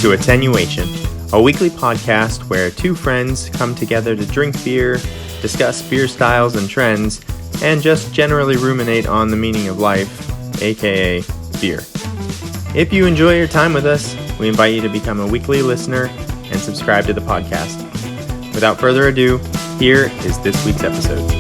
to Attenuation, a weekly podcast where two friends come together to drink beer, discuss beer styles and trends, and just generally ruminate on the meaning of life, aka beer. If you enjoy your time with us, we invite you to become a weekly listener and subscribe to the podcast. Without further ado, here is this week's episode.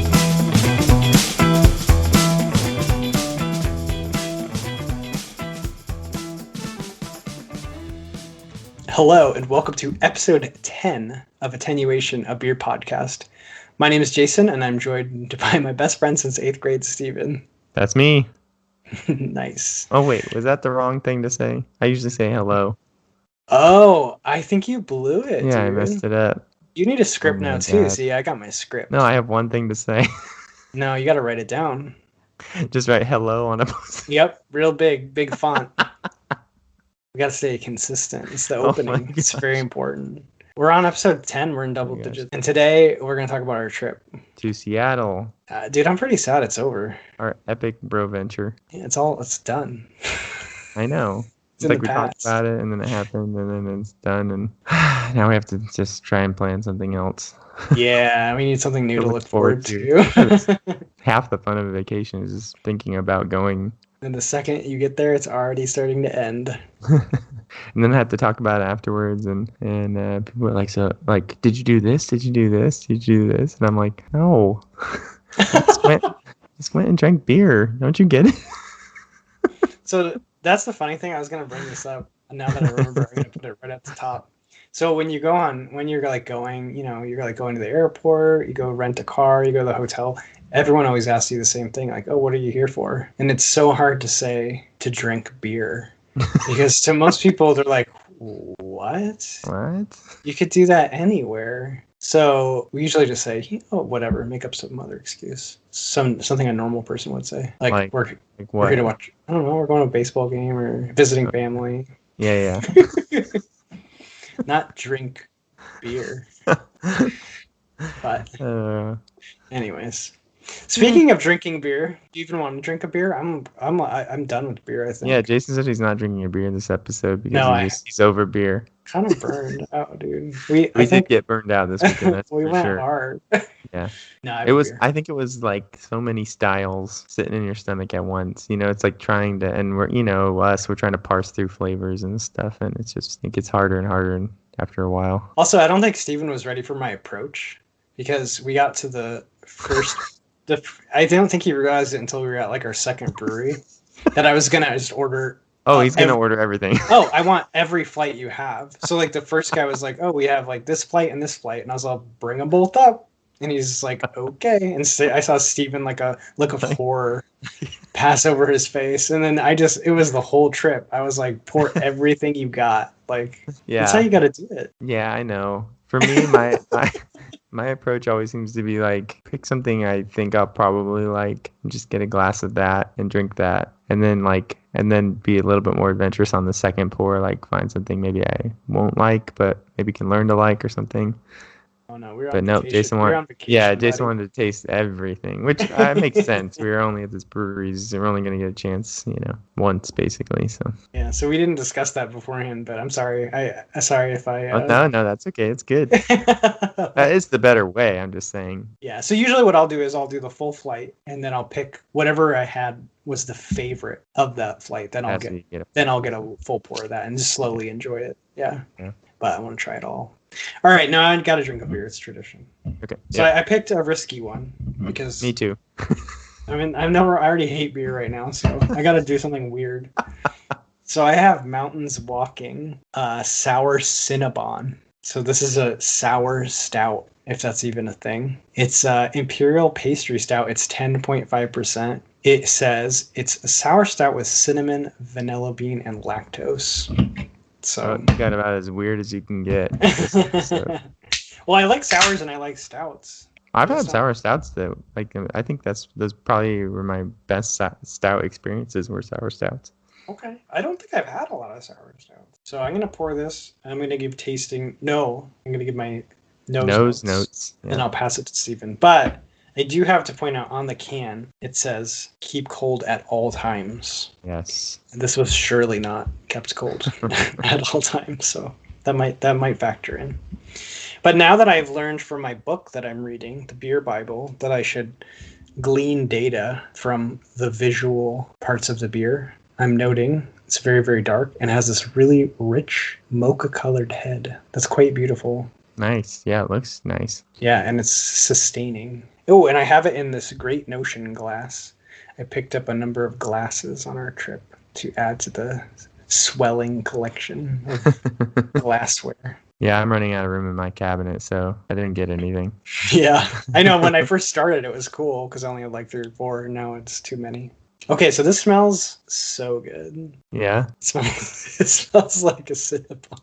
Hello, and welcome to episode 10 of Attenuation, a beer podcast. My name is Jason, and I'm joined by my best friend since 8th grade, Steven. That's me. Nice. Oh, wait, was that the wrong thing to say? I usually say hello. Oh, I think you blew it, Yeah, I dude. messed it up. You need a script now, too. God. See, I got my script. No, I have one thing to say. No, you got to write it down. Just write hello on a post. Yep, real big font. We got to stay consistent. It's the opening. It's very important. We're on episode 10. We're in double digits. And today, we're going to talk about our trip. To Seattle. Dude, I'm pretty sad it's over. Our epic bro venture. Yeah, it's done. I know. It's like we talked about it, and then it happened, and then it's done, and now we have to just try and plan something else. Yeah, we need something new to look forward to. Half the fun of a vacation is just thinking about going. And the second you get there, it's already starting to end. And then I have to talk about it afterwards, and people are like, so, like, did you do this? Did you do this? Did you do this? And I'm like, no. just went and drank beer. Don't you get it? So that's the funny thing. I was going to bring this up. And now that I remember, I'm going to put it right at the top. So when you're like going, you're like going to the airport, you go rent a car, you go to the hotel, everyone always asks you the same thing. Like, oh, what are you here for? And it's so hard to say to drink beer because to most people, they're like, what? What? You could do that anywhere. So we usually just say, oh, whatever, make up some other excuse. Something a normal person would say. Like we're here to watch, I don't know, we're going to a baseball game or visiting family. Yeah. Not drink beer. But anyways. Speaking of drinking beer, do you even want to drink a beer? I'm done with beer, I think. Yeah, Jason said he's not drinking a beer in this episode because he's over beer. Kind of burned out, dude. We did get burned out this weekend. That's we for went sure. hard. Yeah. No, I think it was like so many styles sitting in your stomach at once. It's like trying to, and we're trying to parse through flavors and stuff, and it gets harder and harder after a while. Also, I don't think Steven was ready for my approach because we got to the first. I don't think he realized it until we were at like our second brewery that I was gonna just order. Oh, he's gonna order everything. Oh, I want every flight you have. So like the first guy was like, "Oh, we have like this flight and this flight," and I was like, "Bring them both up." And he's just like, "Okay." And I saw Steven like a look of horror pass over his face, and then it was the whole trip. I was like, "Pour everything you got." Like, that's how you got to do it. Yeah, I know. For me, my approach always seems to be like, pick something I think I'll probably like, and just get a glass of that and drink that, and then be a little bit more adventurous on the second pour, like find something maybe I won't like, but maybe can learn to like or something. Oh no, Jason wanted to taste everything, which makes sense. We were only at this brewery, so we're only going to get a chance, once basically. So yeah, so we didn't discuss that beforehand, but I'm sorry. Sorry if I. No, that's okay. It's good. That is the better way. I'm just saying. Yeah. So usually what I'll do is I'll do the full flight, and then I'll pick whatever I had was the favorite of that flight. Then I'll get a full pour of that and just slowly enjoy it. Yeah. But I want to try it all. All right, now I got to drink a beer. It's tradition. Okay. So I picked a risky one because me too. I already hate beer right now, so I got to do something weird. So I have Mountains Walking Sour Cinnabon. So this is a sour stout, if that's even a thing. It's Imperial Pastry Stout. It's 10.5%. It says it's a sour stout with cinnamon, vanilla bean, and lactose. So you got about as weird as you can get. Well, I like sours and I like stouts. I've had sour stouts though. Like I think those probably were my best stout experiences were sour stouts. Okay, I don't think I've had a lot of sour stouts. So I'm gonna pour this. I'm gonna give tasting. No, I'm gonna give my nose notes. Yeah. And I'll pass it to Steven. But I do have to point out on the can, it says keep cold at all times. Yes. This was surely not kept cold at all times, so that might factor in. But now that I've learned from my book that I'm reading, the Beer Bible, that I should glean data from the visual parts of the beer, I'm noting it's very, very dark and has this really rich mocha-colored head. That's quite beautiful. Nice. Yeah, it looks nice. Yeah, and it's sustaining. Oh, and I have it in this Great Notion glass. I picked up a number of glasses on our trip to add to the swelling collection of glassware. Yeah, I'm running out of room in my cabinet, so I didn't get anything. Yeah, I know. When I first started, it was cool because I only had like 3 or 4, and now it's too many. Okay, so this smells so good. Yeah? It smells like a Cinnabon.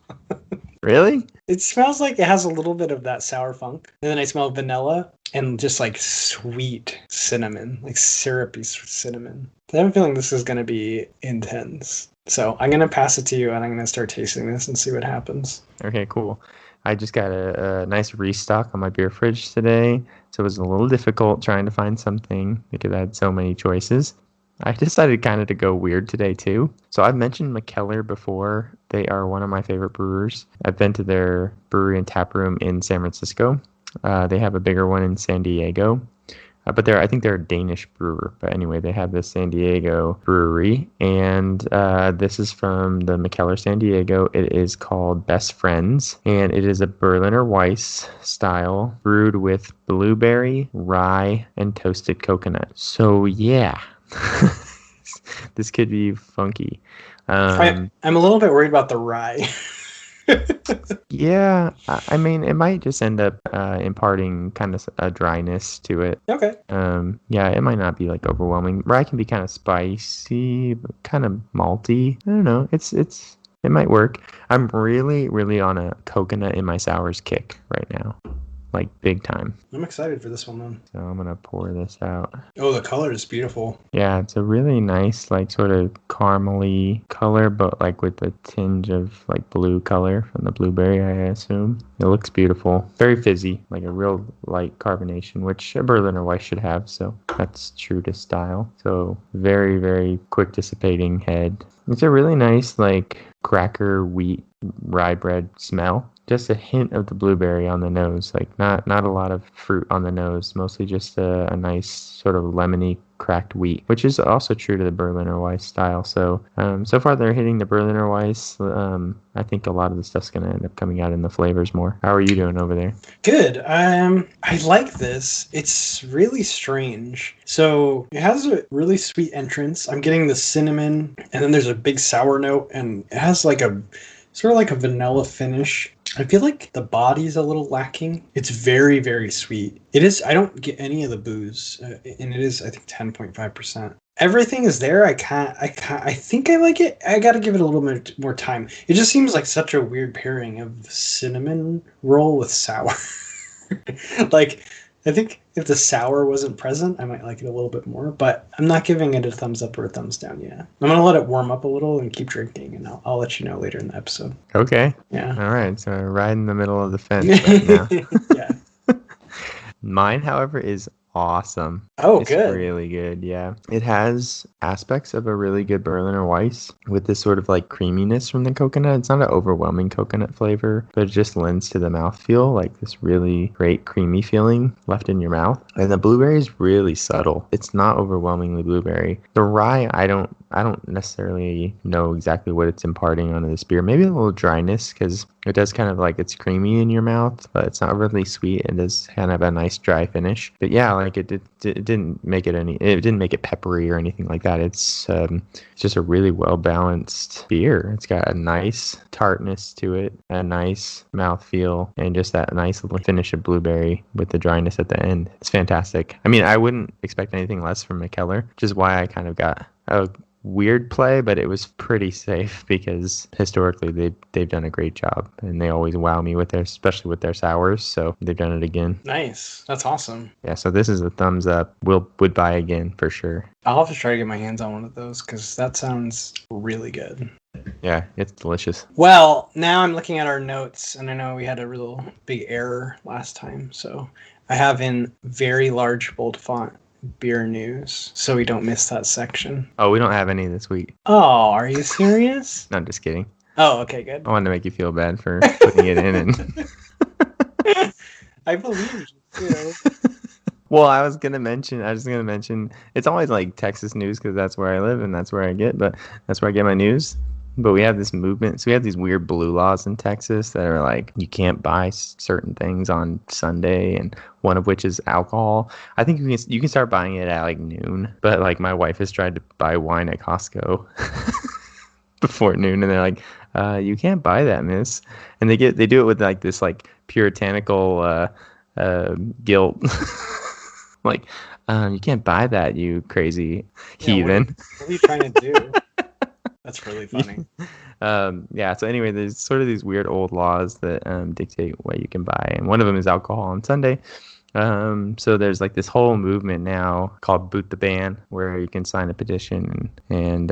Really? It smells like it has a little bit of that sour funk. And then I smell vanilla and just like sweet cinnamon, like syrupy cinnamon. I have a feeling this is going to be intense. So I'm going to pass it to you and I'm going to start tasting this and see what happens. Okay, cool. I just got a nice restock on my beer fridge today, so it was a little difficult trying to find something because I had so many choices. I decided kind of to go weird today too. So I've mentioned Mikkeller before. They are one of my favorite brewers. I've been to their brewery and tap room in San Francisco. They have a bigger one in San Diego. But I think they're a Danish brewer. But anyway, they have this San Diego brewery. And this is from the Mikkeller San Diego. It is called Best Friends. And it is a Berliner Weisse style brewed with blueberry, rye, and toasted coconut. So yeah. This could be funky. I'm a little bit worried about the rye. Yeah, I mean, it might just end up imparting kind of a dryness to it. Okay. Yeah, it might not be like overwhelming. Rye can be kind of spicy, but kind of malty. I don't know. It might work. I'm really, really on a coconut in my sours kick right now. Like big time. I'm excited for this one then. So I'm gonna pour this out. Oh, the color is beautiful. Yeah, it's a really nice, like sort of caramely color, but like with a tinge of like blue color from the blueberry, I assume. It looks beautiful. Very fizzy, like a real light carbonation, which a Berliner Weisse should have. So that's true to style. So very, very quick dissipating head. It's a really nice, like cracker wheat rye bread smell. Just a hint of the blueberry on the nose, like not a lot of fruit on the nose, mostly just a nice sort of lemony cracked wheat, which is also true to the Berliner Weisse style. So so far they're hitting the Berliner Weisse. I think a lot of the stuff's going to end up coming out in the flavors more. How are you doing over there? Good. I like this. It's really strange. So it has a really sweet entrance. I'm getting the cinnamon, and then there's a big sour note, and it has like a sort of like a vanilla finish. I feel like the body's a little lacking. It's very, very sweet. It is. I don't get any of the booze, and it is, I think, 10.5%. Everything is there. I think I like it. I got to give it a little bit more time. It just seems like such a weird pairing of cinnamon roll with sour. Like, I think if the sour wasn't present, I might like it a little bit more, but I'm not giving it a thumbs up or a thumbs down yet. I'm going to let it warm up a little and keep drinking, and I'll let you know later in the episode. Okay. Yeah. All right. So right in the middle of the fence right now. Yeah. Mine, however, is awesome. Oh, it's good. Really good, yeah. It has aspects of a really good Berliner Weisse with this sort of like creaminess from the coconut. It's not an overwhelming coconut flavor, but it just lends to the mouthfeel, like this really great creamy feeling left in your mouth. And the blueberry is really subtle. It's not overwhelmingly blueberry. The rye, I don't necessarily know exactly what it's imparting onto this beer. Maybe a little dryness, because it does kind of like, it's creamy in your mouth, but it's not really sweet. It does kind of a nice dry finish. But yeah, like it didn't make it peppery or anything like that. It's just a really well balanced beer. It's got a nice tartness to it, a nice mouthfeel, and just that nice little finish of blueberry with the dryness at the end. It's fantastic. I mean, I wouldn't expect anything less from Mikkeller, which is why I kind of got a weird play, but it was pretty safe because historically they've done a great job, and they always wow me with especially with their sours. So they've done it again. Nice. That's awesome. Yeah. So this is a thumbs up. Would buy again for sure. I'll have to try to get my hands on one of those because that sounds really good. Yeah, it's delicious. Well, now I'm looking at our notes, and I know we had a real big error last time. So I have in very large bold font beer news, so we don't miss that section. Oh, we don't have any this week. Oh, are you serious? No, I'm just kidding. Oh, okay, good. I wanted to make you feel bad for putting it in. And I believe you too. well, I was gonna mention. It's always like Texas news because that's where I live and that's where I get my news. But we have this movement. So we have these weird blue laws in Texas that are like you can't buy certain things on Sunday, and one of which is alcohol. I think you can start buying it at like noon. But like my wife has tried to buy wine at Costco before noon, and they're like, "You can't buy that, miss." And they do it with like this like puritanical guilt. Like, you can't buy that, you crazy heathen. What are you trying to do? That's really funny. Yeah, so anyway, there's sort of these weird old laws that dictate what you can buy, and one of them is alcohol on Sunday. So there's like this whole movement now called Boot the Ban, where you can sign a petition and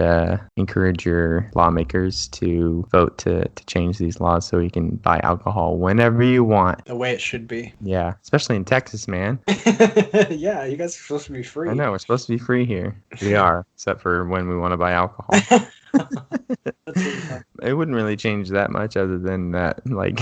encourage your lawmakers to vote to change these laws so you can buy alcohol whenever you want. The way it should be. Yeah, especially in Texas, man. Yeah, you guys are supposed to be free. I know, we're supposed to be free here. We are, except for when we want to buy alcohol. That's really fun. It wouldn't really change that much other than that, like,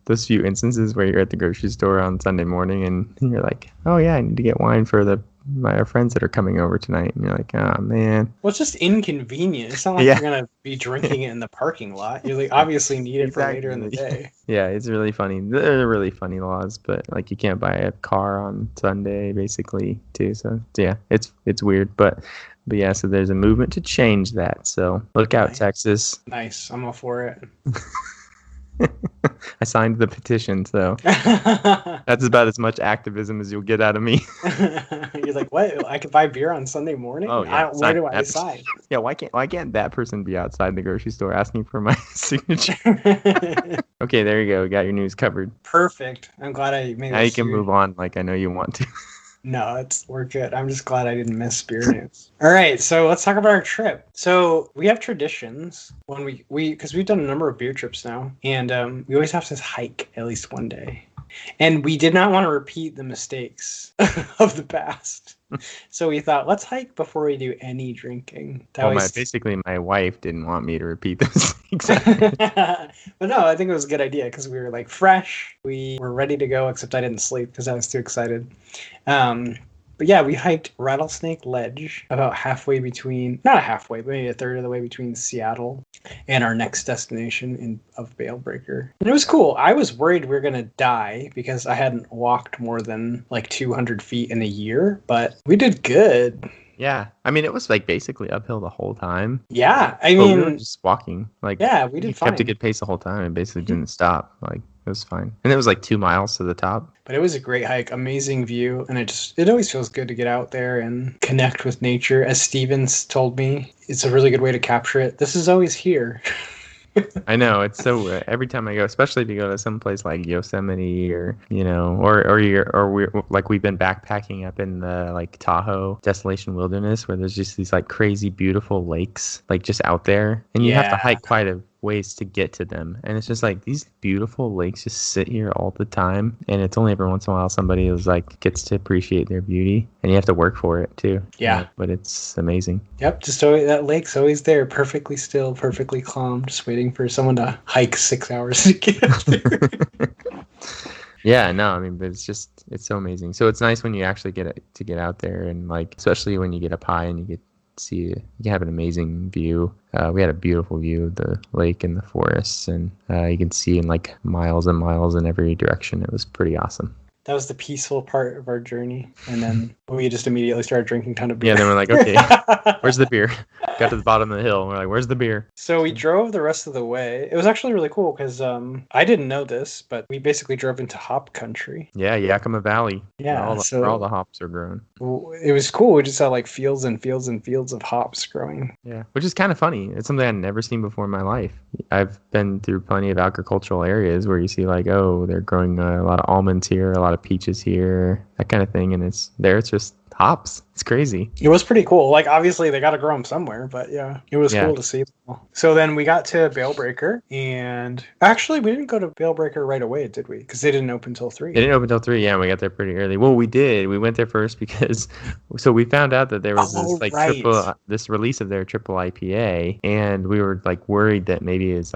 those few instances where you're at the grocery store on Sunday morning and you're like, oh yeah, I need to get wine for my friends that are coming over tonight. And you're like, oh man. Well, it's just inconvenient. It's not like you're going to be drinking it in the parking lot. You like obviously need it for later in the day. Yeah, it's really funny. They're really funny laws, but like you can't buy a car on Sunday basically too. So yeah, it's weird, but yeah, so there's a movement to change that. So look out, Texas. Nice. I'm all for it. I signed the petition, so that's about as much activism as you'll get out of me. You're like, what? I could buy beer on Sunday morning? Oh, yeah. Where do I sign? Yeah, why can't that person be outside the grocery store asking for my signature? Okay, there you go. We got your news covered. Perfect. I'm glad I made it. Now you can move on like I know you want to. No, we're good. I'm just glad I didn't miss beer news. All right, so let's talk about our trip. So we have traditions when we because we've done a number of beer trips now, and we always have to hike at least one day. And we did not want to repeat the mistakes of the past. So we thought, let's hike before we do any drinking. Basically, my wife didn't want me to repeat this. But no, I think it was a good idea because we were like fresh. We were ready to go, except I didn't sleep because I was too excited. But yeah, we hiked Rattlesnake Ledge about halfway between, not halfway, but maybe a third of the way between Seattle and our next destination of Balebreaker. And it was cool. I was worried we were going to die because I hadn't walked more than like 200 feet in a year, but we did good. Yeah, I mean, it was like basically uphill the whole time. Yeah, I mean, we were just walking. Like, yeah, we did fine. Kept a good pace the whole time and basically didn't stop. Like, it was fine, and it was like 2 miles to the top. But it was a great hike, amazing view, and it always feels good to get out there and connect with nature. As Stevens told me, it's a really good way to capture it. This is always here. I know, it's so every time I go, especially if you go to some place like Yosemite or we've been backpacking up in the like Tahoe Desolation Wilderness where there's just these like crazy beautiful lakes like just out there, and you have to hike quite a ways to get to them, and it's just like these beautiful lakes just sit here all the time, and it's only every once in a while somebody is like gets to appreciate their beauty, and you have to work for it too. Yeah, but it's amazing. Yep, just always, that lake's always there, perfectly still, perfectly calm, just waiting for someone to hike 6 hours to get there. Yeah, no, I mean, but it's so amazing. So it's nice when you actually get out there, and like especially when you get up high and you can have an amazing view. We had a beautiful view of the lake and the forests, and you can see in like miles and miles in every direction. It was pretty awesome. That was the peaceful part of our journey, and then we just immediately started drinking a ton of beer. Yeah, then we're like, okay, where's the beer? Got to the bottom of the hill, and we're like, where's the beer? So we drove the rest of the way. It was actually really cool because I didn't know this, but we basically drove into hop country. Yeah, Yakima Valley. Yeah, where all the hops are grown. It was cool. We just saw like fields and fields and fields of hops growing. Yeah, which is kind of funny. It's something I'd never seen before in my life. I've been through plenty of agricultural areas where you see like, oh, they're growing a lot of almonds here, a lot of peaches here, that kind of thing. And it's just hops. It's crazy. It was pretty cool. Like, obviously, they got to grow them somewhere, but yeah, it was cool to see them all. So then we got to Bale Breaker, and actually, we didn't go to Bale Breaker right away, did we? Because they didn't open till 3. They didn't open till 3. Yeah, we got there pretty early. Well, we did. We went there first because, so we found out that there was this release of their triple IPA, and we were like worried that maybe it's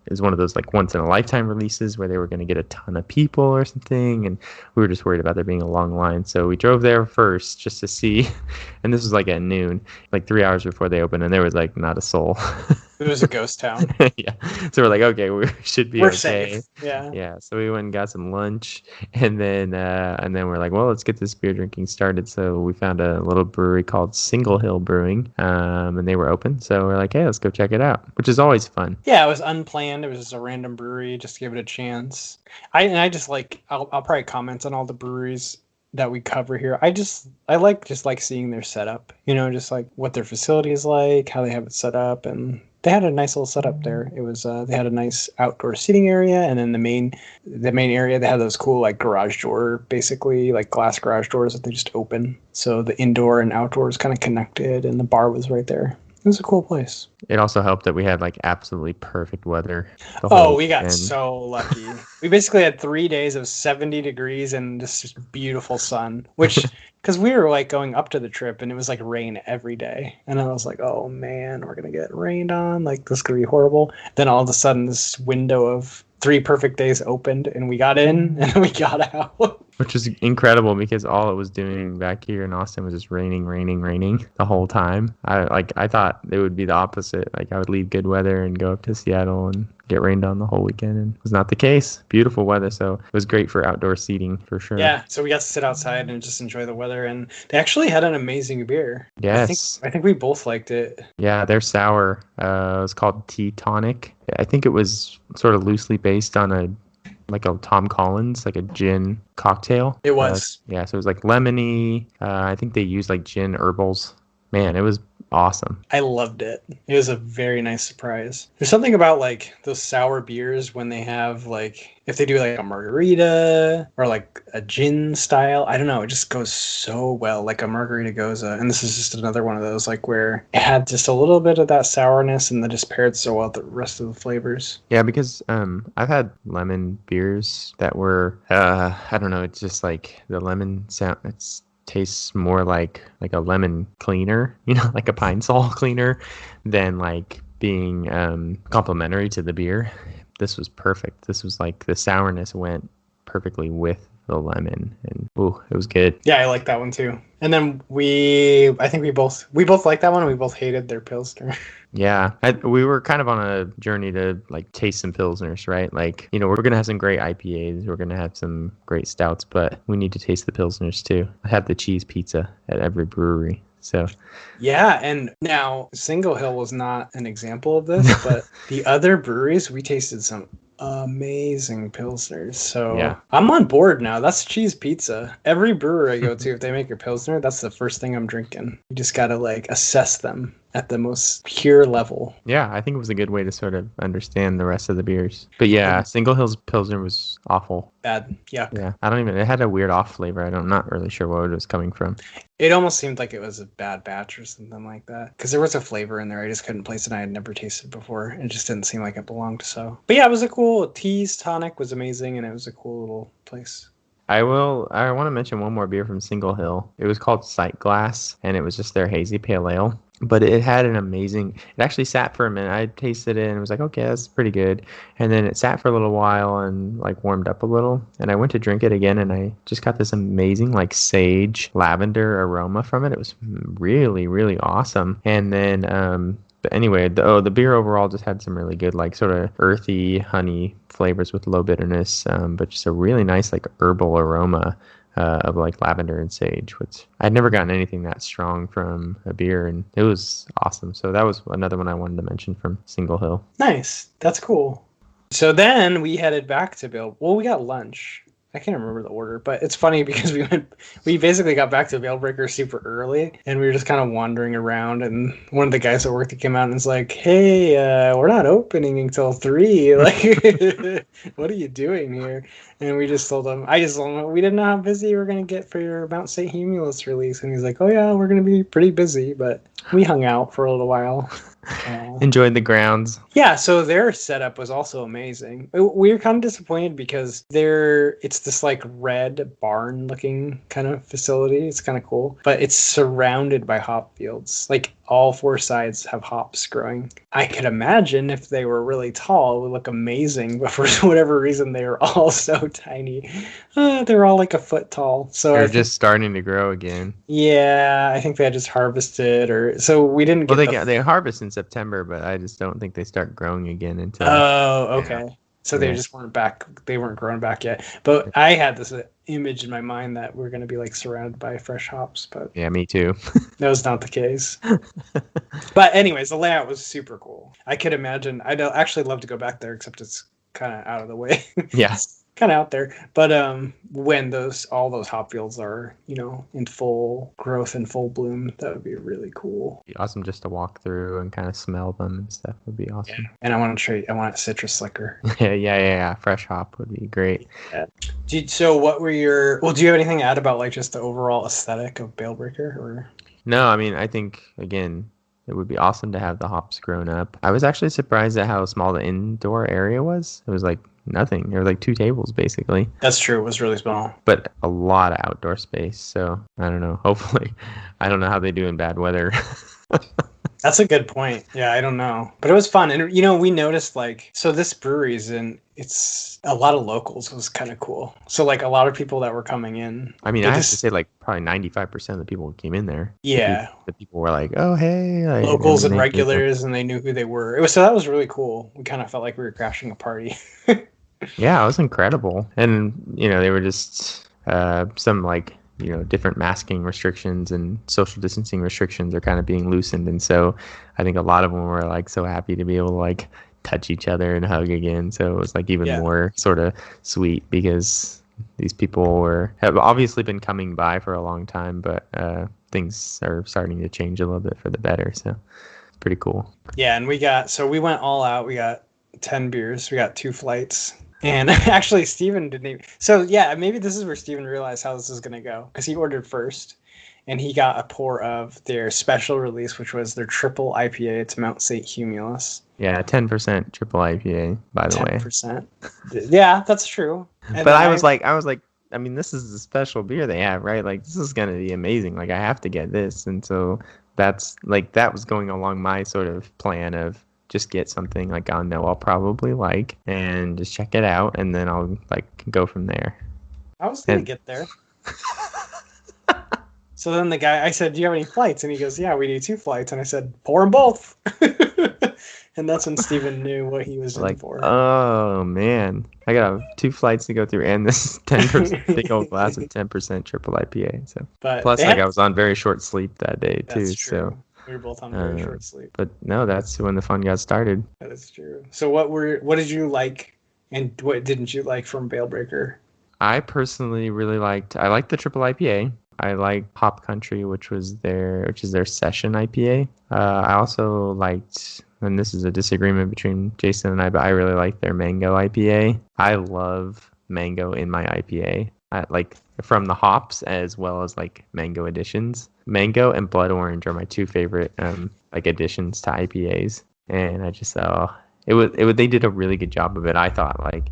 it's one of those like once in a lifetime releases where they were going to get a ton of people or something, and we were just worried about there being a long line. So we drove there first just to see, and this was like at noon, like 3 hours before they opened, and there was like not a soul. It was a ghost town. Yeah. So we're like, okay, we should be okay. Safe. Yeah. Yeah. So we went and got some lunch, and then we're like, well, let's get this beer drinking started. So we found a little brewery called Single Hill Brewing, and they were open. So we're like, hey, let's go check it out, which is always fun. Yeah, it was unplanned. It was just a random brewery, just to give it a chance. I just like, I'll probably comment on all the breweries that we cover here. I like seeing their setup, just like what their facility is like, how they have it set up, and they had a nice little setup there. It was they had a nice outdoor seating area, and then the main area, they had those cool like garage door, basically like glass garage doors that they just open. So the indoor and outdoor is kind of connected, and the bar was right there. It was a cool place. It also helped that we had like absolutely perfect weather. We got so lucky. We basically had 3 days of 70 degrees and just beautiful sun, which, because we were like going up to the trip and it was like rain every day. And I was like, oh man, we're going to get rained on. Like, this is going to be horrible. Then all of a sudden this window of 3 perfect days opened, and we got in and we got out. Which is incredible because all it was doing back here in Austin was just raining the whole time. I thought it would be the opposite. Like, I would leave good weather and go up to Seattle and get rained on the whole weekend, and it was not the case. Beautiful weather, so it was great for outdoor seating for sure. Yeah, so we got to sit outside and just enjoy the weather, and they actually had an amazing beer. Yes. I think we both liked it. Yeah, their sour was called Tea Tonic. I think it was sort of loosely based on a Tom Collins, like a gin cocktail. It was. So it was like lemony. I think they used like gin herbals. Man, it was awesome. I loved it. It was a very nice surprise. There's something about like those sour beers when they have like, if they do like a margarita or like a gin style, I don't know, it just goes so well, like a margarita goza. And this is just another one of those like where it had just a little bit of that sourness and then just paired so well with the rest of the flavors. Yeah, because I've had lemon beers that were I don't know, it's just like the lemon sound, tastes more like a lemon cleaner, like a Pine Sol cleaner, than like being complimentary to the beer. This was perfect. This was like the sourness went perfectly with the lemon, and it was good. Yeah, I like that one too. And then I think we both liked that one, and we both hated their Pilsner. Yeah, we were kind of on a journey to like taste some Pilsners, right? Like, we're going to have some great IPAs, we're going to have some great stouts, but we need to taste the Pilsners too. I had the cheese pizza at every brewery. So yeah, and now Single Hill was not an example of this, but the other breweries, we tasted some amazing Pilsners. So yeah. I'm on board now. That's cheese pizza. Every brewery I go to, if they make a Pilsner, that's the first thing I'm drinking. You just gotta like assess them at the most pure level. Yeah, I think it was a good way to sort of understand the rest of the beers. But yeah, Single Hill's Pilsner was awful. Bad. Yuck. Yeah, it had a weird off flavor. I'm not really sure where it was coming from. It almost seemed like it was a bad batch or something like that. Because there was a flavor in there I just couldn't place, and I had never tasted before. It just didn't seem like it belonged. So, but yeah, it was a cool teas tonic was amazing, and it was a cool little place. I want to mention one more beer from Single Hill. It was called Sight Glass, and it was just their hazy pale ale. But it had an amazing, it actually sat for a minute. I tasted it and was like, okay, that's pretty good. And then it sat for a little while and like warmed up a little. And I went to drink it again, and I just got this amazing like sage lavender aroma from it. It was really, really awesome. And then, but anyway, the beer overall just had some really good like sort of earthy honey flavors with low bitterness, but just a really nice like herbal aroma. Of like lavender and sage, which I'd never gotten anything that strong from a beer, and it was awesome. So that was another one I wanted to mention from Single Hill. Nice. That's cool. So then we headed back to Bill. Well, we got lunch. I can't remember the order, but it's funny because we basically got back to Bale Breaker super early, and we were just kind of wandering around, and one of the guys at work that came out and was like, hey, we're not opening until 3. Like, what are you doing here? And we just told him, I just told him, we didn't know how busy you were going to get for your Mount St. Humulus release. And he's like, oh yeah, we're going to be pretty busy. But we hung out for a little while. Enjoyed the grounds. Yeah, so their setup was also amazing. We were kind of disappointed because it's this like red barn looking kind of facility. It's kind of cool, but it's surrounded by hop fields. Like all four sides have hops growing. I could imagine if they were really tall, it would look amazing, but for whatever reason, they were all so tiny. They're all like a foot tall. So they're just starting to grow again. Yeah, I think they had just harvested, or so we didn't get. Well, they harvest in September, but I just don't think they start growing again until. Oh, okay. So they just weren't back. They weren't growing back yet. But I had this image in my mind that we're going to be like surrounded by fresh hops. But yeah, me too. That was not the case. But anyways, the layout was super cool. I could imagine. I'd actually love to go back there, except it's kind of out of the way. Yeah. Kind of out there, but when all those hop fields are in full growth and full bloom, that would be really cool. Be awesome just to walk through and kind of smell them and stuff would be awesome. Yeah. And I want a citrus liquor. yeah. Fresh hop would be great. Yeah. So what were do you have anything to add about like just the overall aesthetic of Balebreaker or? No, I mean I think again it would be awesome to have the hops grown up. I was actually surprised at how small the indoor area was. It was like nothing. There were like 2 tables basically. That's true. It was really small. But a lot of outdoor space. So I don't know. Hopefully, I don't know how they do in bad weather. That's a good point. Yeah, I don't know. But it was fun. And, we noticed this brewery's it's a lot of locals. It was kind of cool. So like a lot of people that were coming in. I mean, I have to say like probably 95% of the people who came in there. Yeah. The people were like, oh, hey. Like, locals and regulars, and they knew who they were. So that was really cool. We kind of felt like we were crashing a party. Yeah, it was incredible. And, they were just some like, different masking restrictions and social distancing restrictions are kind of being loosened. And so I think a lot of them were like so happy to be able to like touch each other and hug again. So it was like even more sort of sweet because these people have obviously been coming by for a long time, but things are starting to change a little bit for the better. So it's pretty cool. Yeah. And we went all out. We got 10 beers. We got 2 flights. And actually, Steven didn't even... So, yeah, maybe this is where Steven realized how this is going to go. Because he ordered first, and he got a pour of their special release, which was their triple IPA. It's Mount St. Humulus. Yeah, 10% triple IPA, by the 10%. Way. Yeah, that's true. And but I was like, I mean, this is the special beer they have, right? Like, this is going to be amazing. Like, I have to get this. And so that was going along my sort of plan of just get something like I know I'll probably like and just check it out, and then I'll like go from there. I was gonna get there. So then I said, do you have any flights? And he goes, yeah, we do 2 flights. And I said, pour them both. And that's when Steven knew what he was in for. Oh man, I got 2 flights to go through and this 10% big old glass of 10% triple IPA. So plus I was on very short sleep that day too. True. So we were both on very short sleep. But no, that's when the fun got started. That is true. So what did you like and what didn't you like from Balebreaker? I personally really liked the triple IPA. I like Hop Country, which is their session IPA. I also liked, and this is a disagreement between Jason and I, but I really like their mango IPA. I love mango in my IPA. I like from the hops as well as like mango additions. Mango and blood orange are my 2 favorite like additions to IPAs, and I just they did a really good job of it. I thought like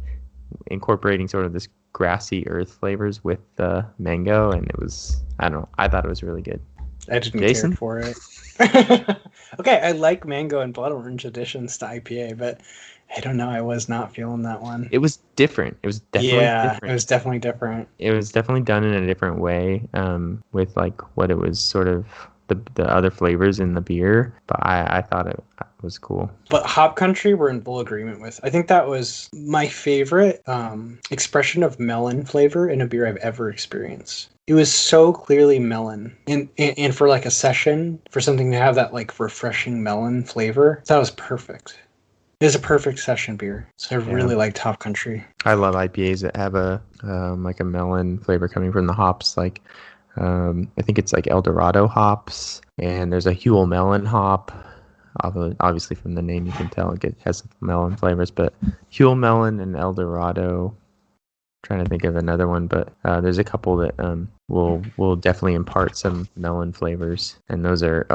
incorporating sort of this grassy earth flavors with the mango, and I thought it was really good. I didn't care for it. Okay, I like mango and blood orange additions to IPA, but I don't know. I was not feeling that one. It was different. It was definitely different. It was definitely different. It was definitely done in a different way, with like what it was sort of the other flavors in the beer. But I thought it was cool. But Hop Country, we're in full agreement with. I think that was my favorite expression of melon flavor in a beer I've ever experienced. It was so clearly melon, and for like a session, for something to have that like refreshing melon flavor, that was perfect. It is a perfect session beer. So I really liked Hop Country. I love IPAs that have a like a melon flavor coming from the hops. Like I think it's like El Dorado hops, and there's a Huel melon hop. Obviously, from the name you can tell it has melon flavors. But Huel melon and El Dorado trying to think of another one, but there's a couple that will definitely impart some melon flavors, and those are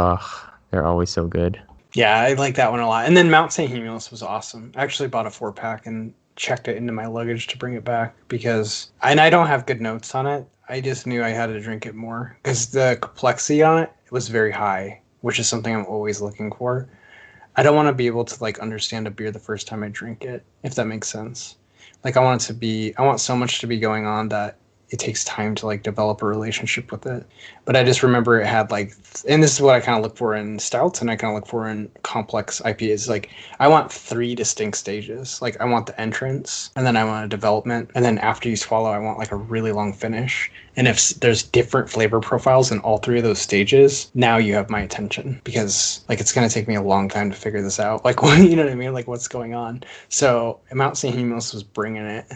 they're always so good. Yeah, I like that one a lot. And then Mount St. Humulus was awesome. I actually bought a 4-pack and checked it into my luggage to bring it back and I don't have good notes on it. I just knew I had to drink it more because the complexity on it was very high, which is something I'm always looking for. I don't want to be able to like understand a beer the first time I drink it, if that makes sense. Like I want so much to be going on that it takes time to like develop a relationship with it. But I just remember it had like, and this is what I kind of look for in stouts and I kind of look for in complex IPAs. Like I want 3 distinct stages. Like I want the entrance, and then I want a development, and then after you swallow, I want like a really long finish. And if there's different flavor profiles in all 3 of those stages, now you have my attention, because like it's going to take me a long time to figure this out. Like, you know what I mean? Like what's going on? So Mount St. Humulus was bringing it.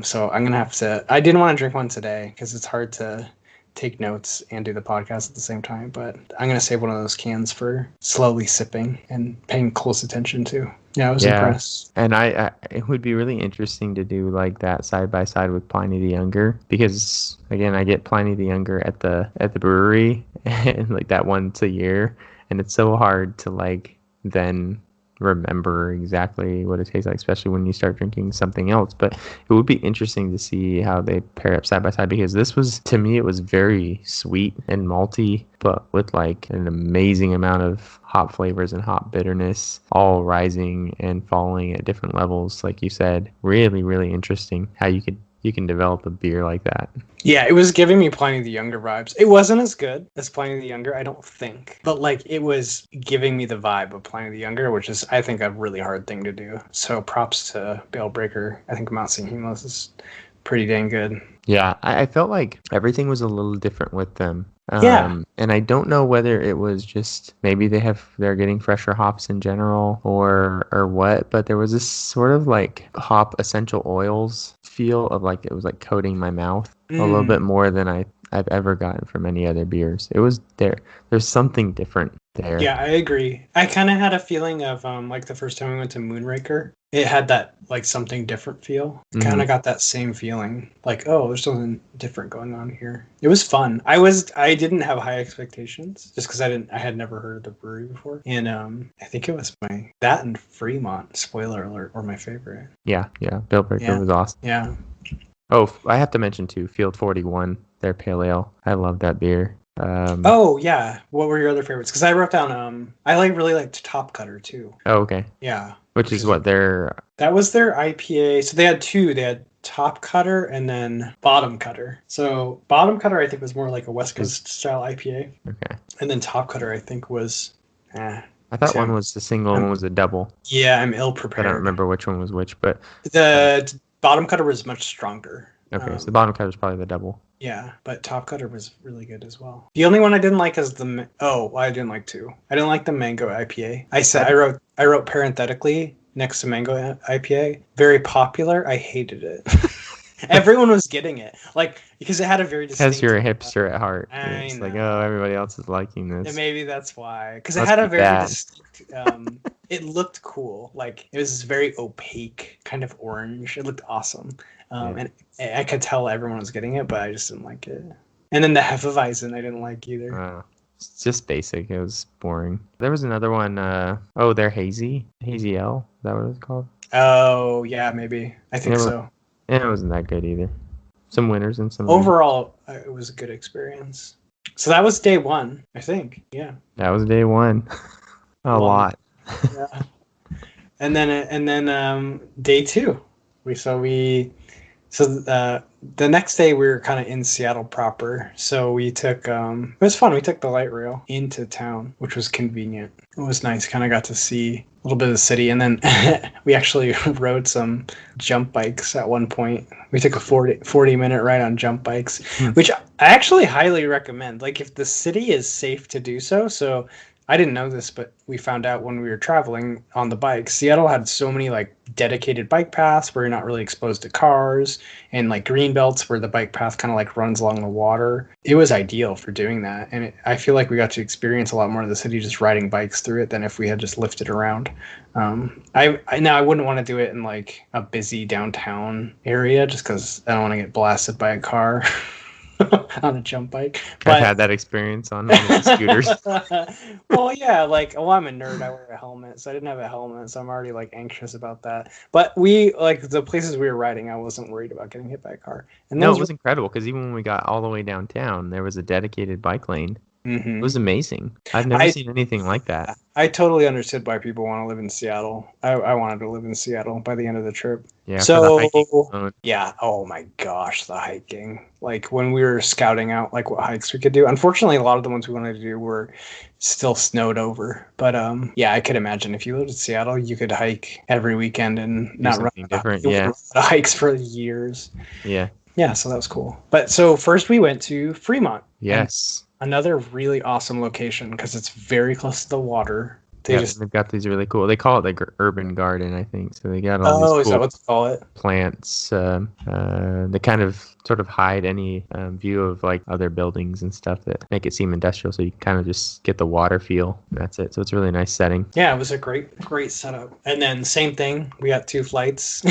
So I'm going to have to, I didn't want to drink one today because it's hard to take notes and do the podcast at the same time, but I'm going to save one of those cans for slowly sipping and paying close attention to. Yeah, I was impressed. And I it would be really interesting to do like that side by side with Pliny the Younger, because again, I get Pliny the Younger at the brewery and like that once a year, and it's so hard to like then remember exactly what it tastes like, especially when you start drinking something else. But it would be interesting to see how they pair up side by side, because this was, to me, it was very sweet and malty, but with like an amazing amount of hop flavors and hop bitterness, all rising and falling at different levels. Like you said, really, really interesting how you can develop a beer like that. Yeah, it was giving me Pliny the Younger vibes. It wasn't as good as Pliny the Younger, I don't think. But like it was giving me the vibe of Pliny the Younger, which is, I think, a really hard thing to do. So props to Bale Breaker. I think Mount St. Humulus is pretty dang good. Yeah, I felt like everything was a little different with them. Yeah. And I don't know whether it was just maybe they're getting fresher hops in general or what, but there was this sort of like hop essential oils feel of like it was like coating my mouth a little bit more than I've ever gotten from any other beers. It was there's something different there. Yeah, I agree. I kind of had a feeling of like the first time we went to Moonraker, it had that like something different feel. Kind of got that same feeling, like, oh, there's something different going on here. It was fun. I didn't have high expectations just because I had never heard of the brewery before, and I think it was that and Fremont, spoiler alert, were my favorite. Yeah, Bale Breaker was awesome. Yeah. Oh, I have to mention too, Field 41, their pale ale. I love that beer. Oh yeah, what were your other favorites? Because I wrote down I really liked Top Cutter too. Oh, okay. Yeah. Which is what that was their IPA. So they had 2. They had Top Cutter and then Bottom Cutter. So Bottom Cutter I think was more like a West Coast style IPA. Okay. And then Top Cutter I think was I thought one was the single and one was a double. Yeah, I'm ill prepared. I don't remember which one was which, but the Bottom Cutter was much stronger. Okay, so the Bottom Cutter is probably the double. Yeah, but Top Cutter was really good as well. The only one I didn't like is I didn't like 2. I didn't like the Mango IPA. I wrote parenthetically next to Mango IPA, very popular. I hated it. Everyone was getting it, like, because it had a very distinct... Because you're a hipster at heart. It's like, oh, everybody else is liking this. And maybe that's why. Because it had a very distinct... it looked cool. Like, it was very opaque, kind of orange. It looked awesome. And I could tell everyone was getting it, but I just didn't like it. And then the Hefeweizen I didn't like either. It's just basic. It was boring. There was another one. They're Hazy Ale. Is that what it's called? Oh, yeah, maybe. I think so. And it wasn't that good either. Some winners and some... Overall, it was a good experience. So that was day 1, I think. Yeah. That was day 1. A lot. Yeah. And then day 2. So the next day we were kind of in Seattle proper. So we took, it was fun. We took the light rail into town, which was convenient. It was nice. Kind of got to see a little bit of the city. And then we actually rode some jump bikes at one point. We took a 40-minute ride on jump bikes, which I actually highly recommend. Like if the city is safe to do so. So I didn't know this, but we found out when we were traveling on the bike, Seattle had so many like dedicated bike paths where you're not really exposed to cars, and like green belts where the bike path kind of like runs along the water. It was ideal for doing that. And I feel like we got to experience a lot more of the city just riding bikes through it than if we had just lifted around. I wouldn't want to do it in like a busy downtown area just because I don't want to get blasted by a car. On a jump bike. I've had that experience on one of the scooters. Well, yeah, like, I'm a nerd. I wear a helmet, so I didn't have a helmet, so I'm already like anxious about that. But we, like, the places we were riding, I wasn't worried about getting hit by a car. And no, it was incredible because even when we got all the way downtown, there was a dedicated bike lane. Mm-hmm. It was amazing. I've never seen anything like that. I totally understood why people want to live in Seattle. I wanted to live in Seattle by the end of the trip. Yeah, so, for the hiking. Yeah, oh my gosh, the hiking. Like when we were scouting out like what hikes we could do. Unfortunately, a lot of the ones we wanted to do were still snowed over. But yeah, I could imagine if you lived in Seattle, you could hike every weekend and not run different. Yeah, hikes for years. Yeah. Yeah, so that was cool. But so first we went to Fremont. Yes. Another really awesome location because it's very close to the water. They've got these really cool. They call it the urban garden, I think. So they got all these cool is that what they call it? Plants. They kind of sort of hide any view of like other buildings and stuff that make it seem industrial. So you kind of just get the water feel. That's it. So it's a really nice setting. Yeah, it was a great setup. And then same thing. We got 2 flights.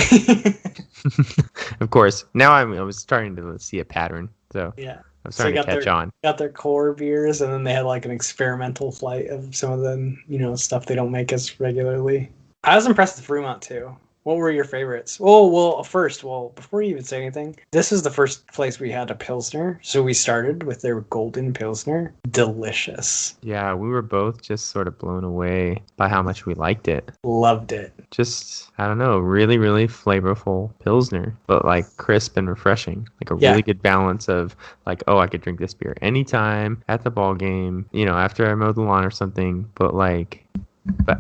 Of course. Now I was starting to see a pattern. So yeah. I'm starting to catch on. Got their core beers, and then they had like an experimental flight of some of the, stuff they don't make as regularly. I was impressed with Fremont too. What were your favorites? Before you even say anything, this is the first place we had a Pilsner. So we started with their Golden Pilsner. Delicious. Yeah, we were both just sort of blown away by how much we liked it. Loved it. Just, I don't know, really, really flavorful Pilsner, but like crisp and refreshing. Like a really good balance of like, oh, I could drink this beer anytime at the ball game, after I mow the lawn or something, but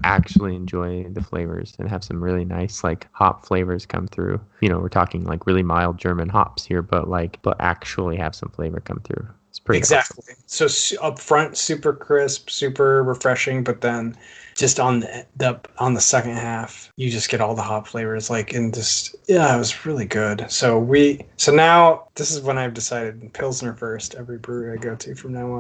actually enjoy the flavors and have some really nice like hop flavors come through. We're talking like really mild German hops here, but actually have some flavor come through. It's pretty exactly awesome. So up front, super crisp, super refreshing, but then just on the second half, you just get all the hop flavors. It was really good. So now this is when I've decided Pilsner first every brewery I go to from now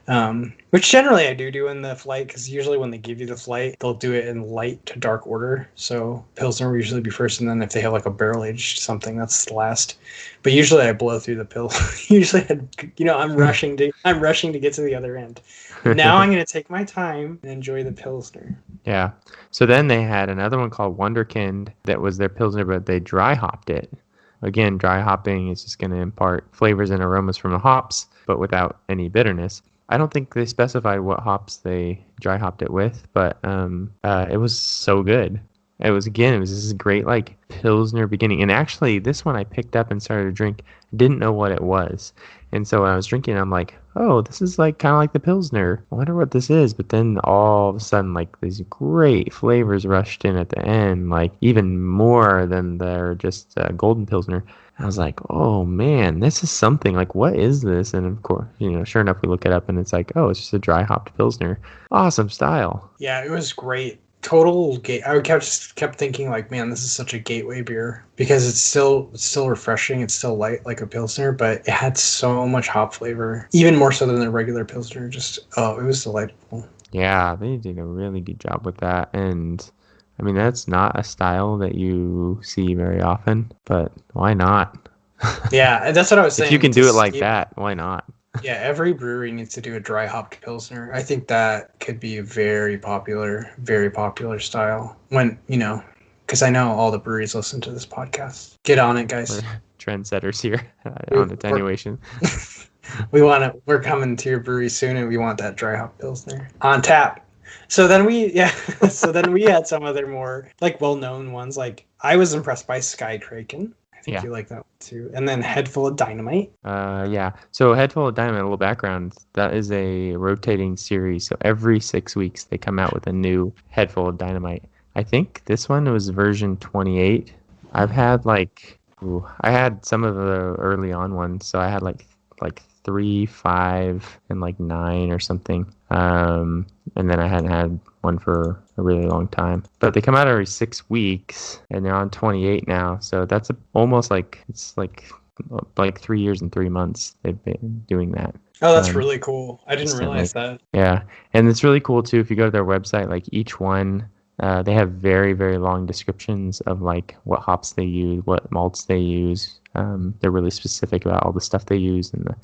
on, which generally I do in the flight, because usually when they give you the flight, they'll do it in light to dark order. So Pilsner will usually be first, and then if they have like a barrel aged something, that's the last. But usually I blow through the pill. Usually, I'm rushing to get to the other end. Now I'm going to take my time and enjoy the Pilsner. Yeah. So then they had another one called Wonderkind that was their Pilsner, but they dry hopped it. Again, dry hopping is just going to impart flavors and aromas from the hops, but without any bitterness. I don't think they specified what hops they dry hopped it with, but it was so good. It was this great like Pilsner beginning. And actually, this one I picked up and started to drink. Didn't know what it was. And so when I was drinking, I'm like, oh, this is like kind of like the Pilsner. I wonder what this is. But then all of a sudden, like these great flavors rushed in at the end, like even more than their just Golden Pilsner. I was like, oh man, this is something. Like, what is this? And of course, sure enough, we look it up and it's like, oh, it's just a dry hopped Pilsner. Awesome style. Yeah, it was great. Total gate. I kept thinking like, man, this is such a gateway beer because it's still refreshing. It's still light like a Pilsner, but it had so much hop flavor, even more so than the regular Pilsner. It was delightful. Yeah, they did a really good job with that. And I mean, that's not a style that you see very often, but why not? Yeah, that's what I was saying. If you can do it like that, why not? Yeah, every brewery needs to do a dry hopped Pilsner. I think that could be a very popular style. When, because I know all the breweries listen to this podcast. Get on it, guys. We're trendsetters here on Attenuation. We're coming to your brewery soon, and we want that dry hop Pilsner on tap. So then we had some other more like well-known ones. Like I was impressed by Sky Kraken. I think you like that one too. And then Head Full of Dynamite. Yeah. So Head Full of Dynamite, a little background, that is a rotating series. So every 6 weeks they come out with a new Head Full of Dynamite. I think this one was version 28. I've had I had some of the early on ones. So I had like like 3, 5, and like 9 or something. And then I hadn't had one for a really long time. But they come out every 6 weeks, and they're on 28 now. So that's almost like, it's like 3 years and 3 months they've been doing that. Oh, that's really cool. I didn't Instantly. realize that. Yeah, and it's really cool too if you go to their website, like each one, they have very, very long descriptions of like what hops they use, what malts they use. They're really specific about all the stuff they use and the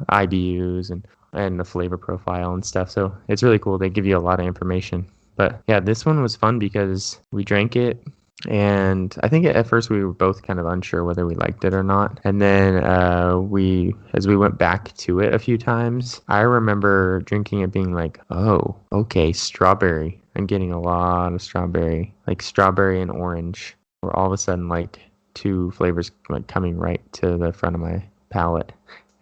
IBUs and the flavor profile and stuff. So it's really cool. They give you a lot of information. But yeah, this one was fun because we drank it. And I think at first we were both kind of unsure whether we liked it or not. And then as we went back to it a few times, I remember drinking it being like, oh, okay, strawberry. I'm getting a lot of strawberry, like strawberry and orange, were all of a sudden like 2 flavors like coming right to the front of my palate.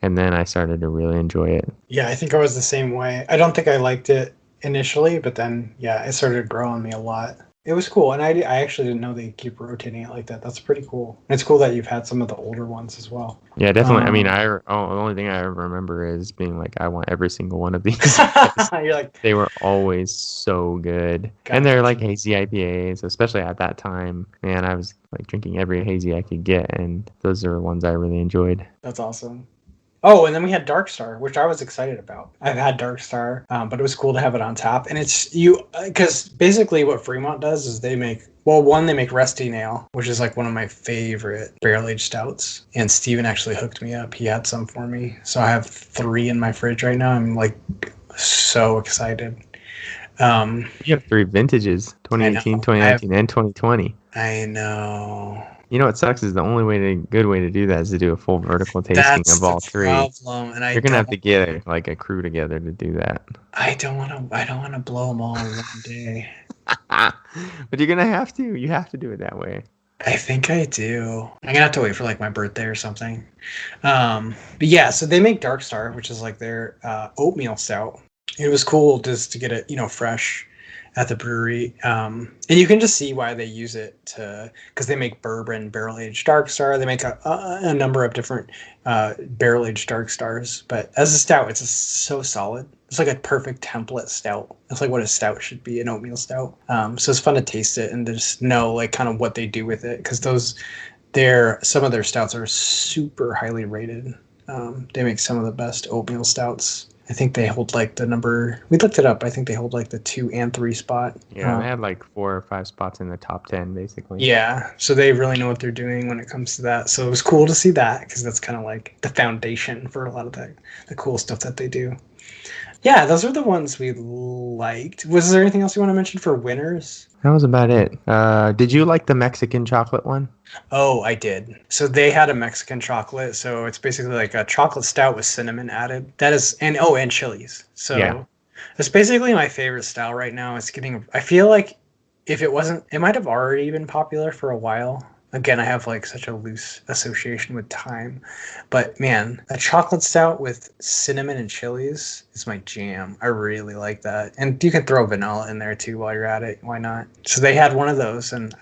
And then I started to really enjoy it. Yeah, I think I was the same way. I don't think I liked it initially, but then, yeah, it started to grow on me a lot. It was cool, and I actually didn't know they keep rotating it like that. That's pretty cool. And it's cool that you've had some of the older ones as well. Yeah, definitely. I mean, the only thing I remember is being like, I want every single one of these. You're like, they were always so good. God, and they're like hazy IPAs, especially at that time. Man, I was like drinking every hazy I could get, and those are the ones I really enjoyed. That's awesome. Oh, and then we had Dark Star, which I was excited about. I've had Dark Star, but it was cool to have it on tap. And it's because basically what Fremont does is they make Rusty Nail, which is like one of my favorite barrel-aged stouts. And Steven actually hooked me up. He had some for me. So I have 3 in my fridge right now. I'm like so excited. You have 3 vintages, 2018, 2019, and 2020. I know. You know what sucks is the only good way to do that is to do a full vertical tasting of all 3. Problem, and you're gonna have to get like a crew together to do that. I don't want to blow them all in one day. But you're gonna have to. You have to do it that way. I think I do. I'm gonna have to wait for like my birthday or something. But yeah, so they make Dark Star, which is like their oatmeal stout. It was cool just to get it, fresh at the brewery. And you can just see why they use it because they make bourbon barrel-aged Dark Star. They make a number of different barrel-aged Dark Stars. But as a stout, it's just so solid. It's like a perfect template stout. It's like what a stout should be, an oatmeal stout. So it's fun to taste it and to just know like kind of what they do with it. Because some of their stouts are super highly rated. They make some of the best oatmeal stouts. I think they hold like the number. We looked it up. I think they hold like the 2 and 3 spot. Yeah, they had like 4 or 5 spots in the top 10, basically. Yeah, so they really know what they're doing when it comes to that. So it was cool to see that because that's kind of like the foundation for a lot of the cool stuff that they do. Yeah, those are the ones we liked. Was there anything else you want to mention for winners? That was about it. Did you like the Mexican chocolate one? Oh, I did. So they had a Mexican chocolate. So it's basically like a chocolate stout with cinnamon added. That is, and chilies. So yeah. That's basically my favorite style right now. I feel like if it wasn't, it might have already been popular for a while. Again, I have like such a loose association with time, but man, a chocolate stout with cinnamon and chilies is my jam. I really like that. And you can throw vanilla in there too while you're at it. Why not? So they had one of those and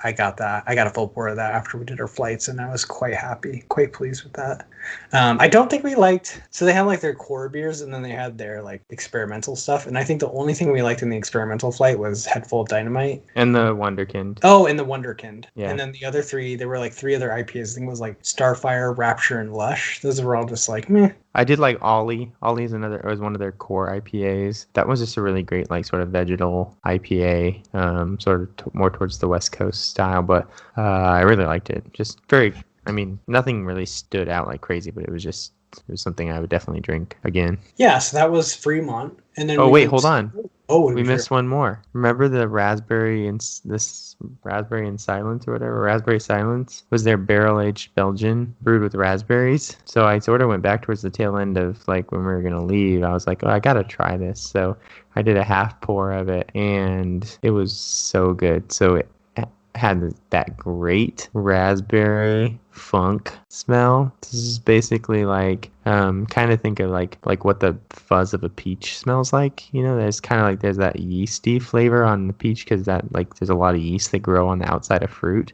I got that. I got a full pour of that after we did our flights and I was quite happy, quite pleased with that. I don't think we liked, so they had like their core beers and then they had their like experimental stuff. And I think the only thing we liked in the experimental flight was Head Full of Dynamite. And the Wonderkind. Oh, and the Wonderkind. Yeah. And then the other 3, there were like 3 other IPAs. I think it was like Starfire, Rapture, and Lush. Those were all just like, meh. I did like Ollie. Ollie's was one of their core IPAs. That was just a really great like sort of vegetal IPA, sort of more towards the West Coast style. But I really liked it. Just nothing really stood out like crazy, but it was something I would definitely drink again. Yeah, so that was Fremont. And then hold on. Oh, we missed one more. Remember the Raspberry and Silence or whatever? Raspberry Silence was their barrel-aged Belgian brewed with raspberries. So I sort of went back towards the tail end of like when we were going to leave. I was like, I got to try this. So I did a half pour of it and it was so good. So it had that great raspberry funk smell. This is basically like kind of think of like what the fuzz of a peach smells like. There's kind of like there's that yeasty flavor on the peach because that like there's a lot of yeast that grow on the outside of fruit.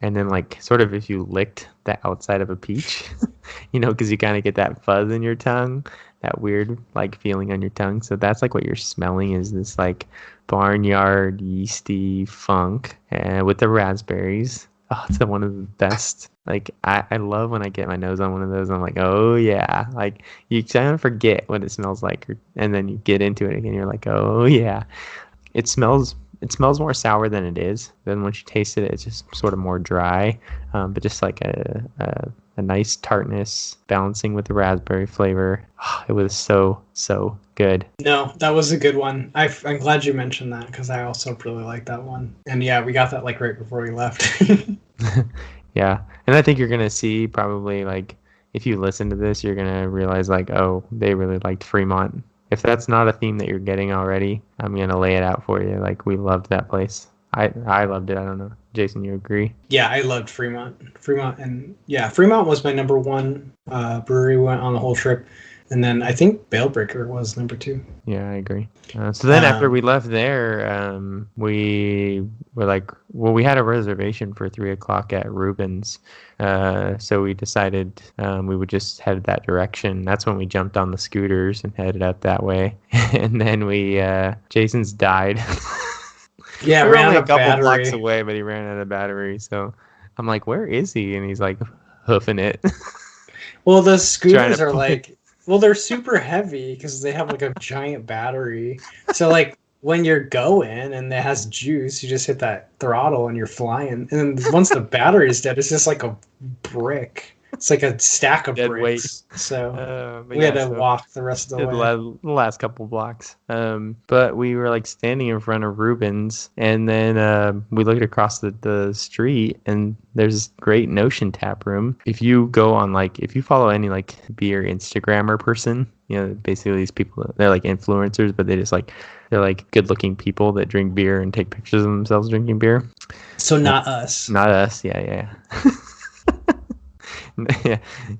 And then like sort of if you licked the outside of a peach, because you kind of get that fuzz in your tongue, that weird like feeling on your tongue. So that's like what you're smelling is this like barnyard yeasty funk with the raspberries. Oh, it's one of the best. Like I love when I get my nose on one of those. I'm like, oh yeah. Like you kind of forget what it smells like, and then you get into it again. You're like, oh yeah. It smells more sour than it is. Then once you taste it, it's just sort of more dry, but just like a nice tartness balancing with the raspberry flavor. Oh, it was so good. No, that was a good one. I'm glad you mentioned that because I also really like that one. And yeah, we got that like right before we left. Yeah, and I think you're gonna see probably like if you listen to this, you're gonna realize like, oh, they really liked Fremont. If that's not a theme that you're getting already, I'm gonna lay it out for you. Like we loved that place. I loved it. I don't know, Jason, you agree? Yeah, I loved Fremont. Fremont was my number one brewery. We went on the whole trip. And then I think Bailbreaker was number 2. Yeah, I agree. So then after we left there, we were like, well, we had a reservation for 3:00 at Reuben's. So we decided we would just head that direction. That's when we jumped on the scooters and headed up that way. And then Jason's died. Yeah, we were ran only out a couple of battery. blocks away, but he ran out of battery. So I'm like, where is he? And he's like hoofing it. Well, the scooters are like... Well, they're super heavy because they have like a giant battery. So like when you're going and it has juice, you just hit that throttle and you're flying. And then once the battery is dead, it's just like a brick. It's like a stack of Dead bricks. So we yeah, had to walk the rest of the way. The last couple blocks. But we were like standing in front of Reuben's, and then we looked across the street, and there's this great Notion tap room. If you go on if you follow any like beer Instagrammer person, basically these people, they're like influencers, but they're like good looking people that drink beer and take pictures of themselves drinking beer. So not us. Not us. Yeah.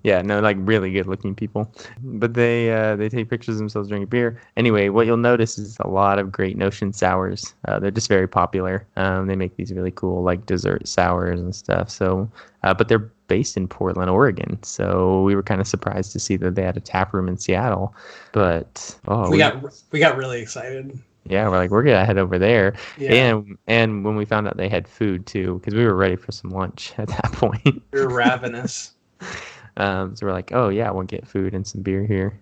yeah, no, like really good looking people, but they take pictures of themselves drinking beer. Anyway, what you'll notice is a lot of Great Notion sours. They're just very popular. They make these really cool like dessert sours and stuff. So, but they're based in Portland, Oregon. So we were kind of surprised to see that they had a tap room in Seattle. But we got really excited. Yeah, we're gonna head over there. Yeah. And when we found out they had food too, because we were ready for some lunch at that point. We were ravenous. So we're like, oh yeah, we'll get food and some beer here.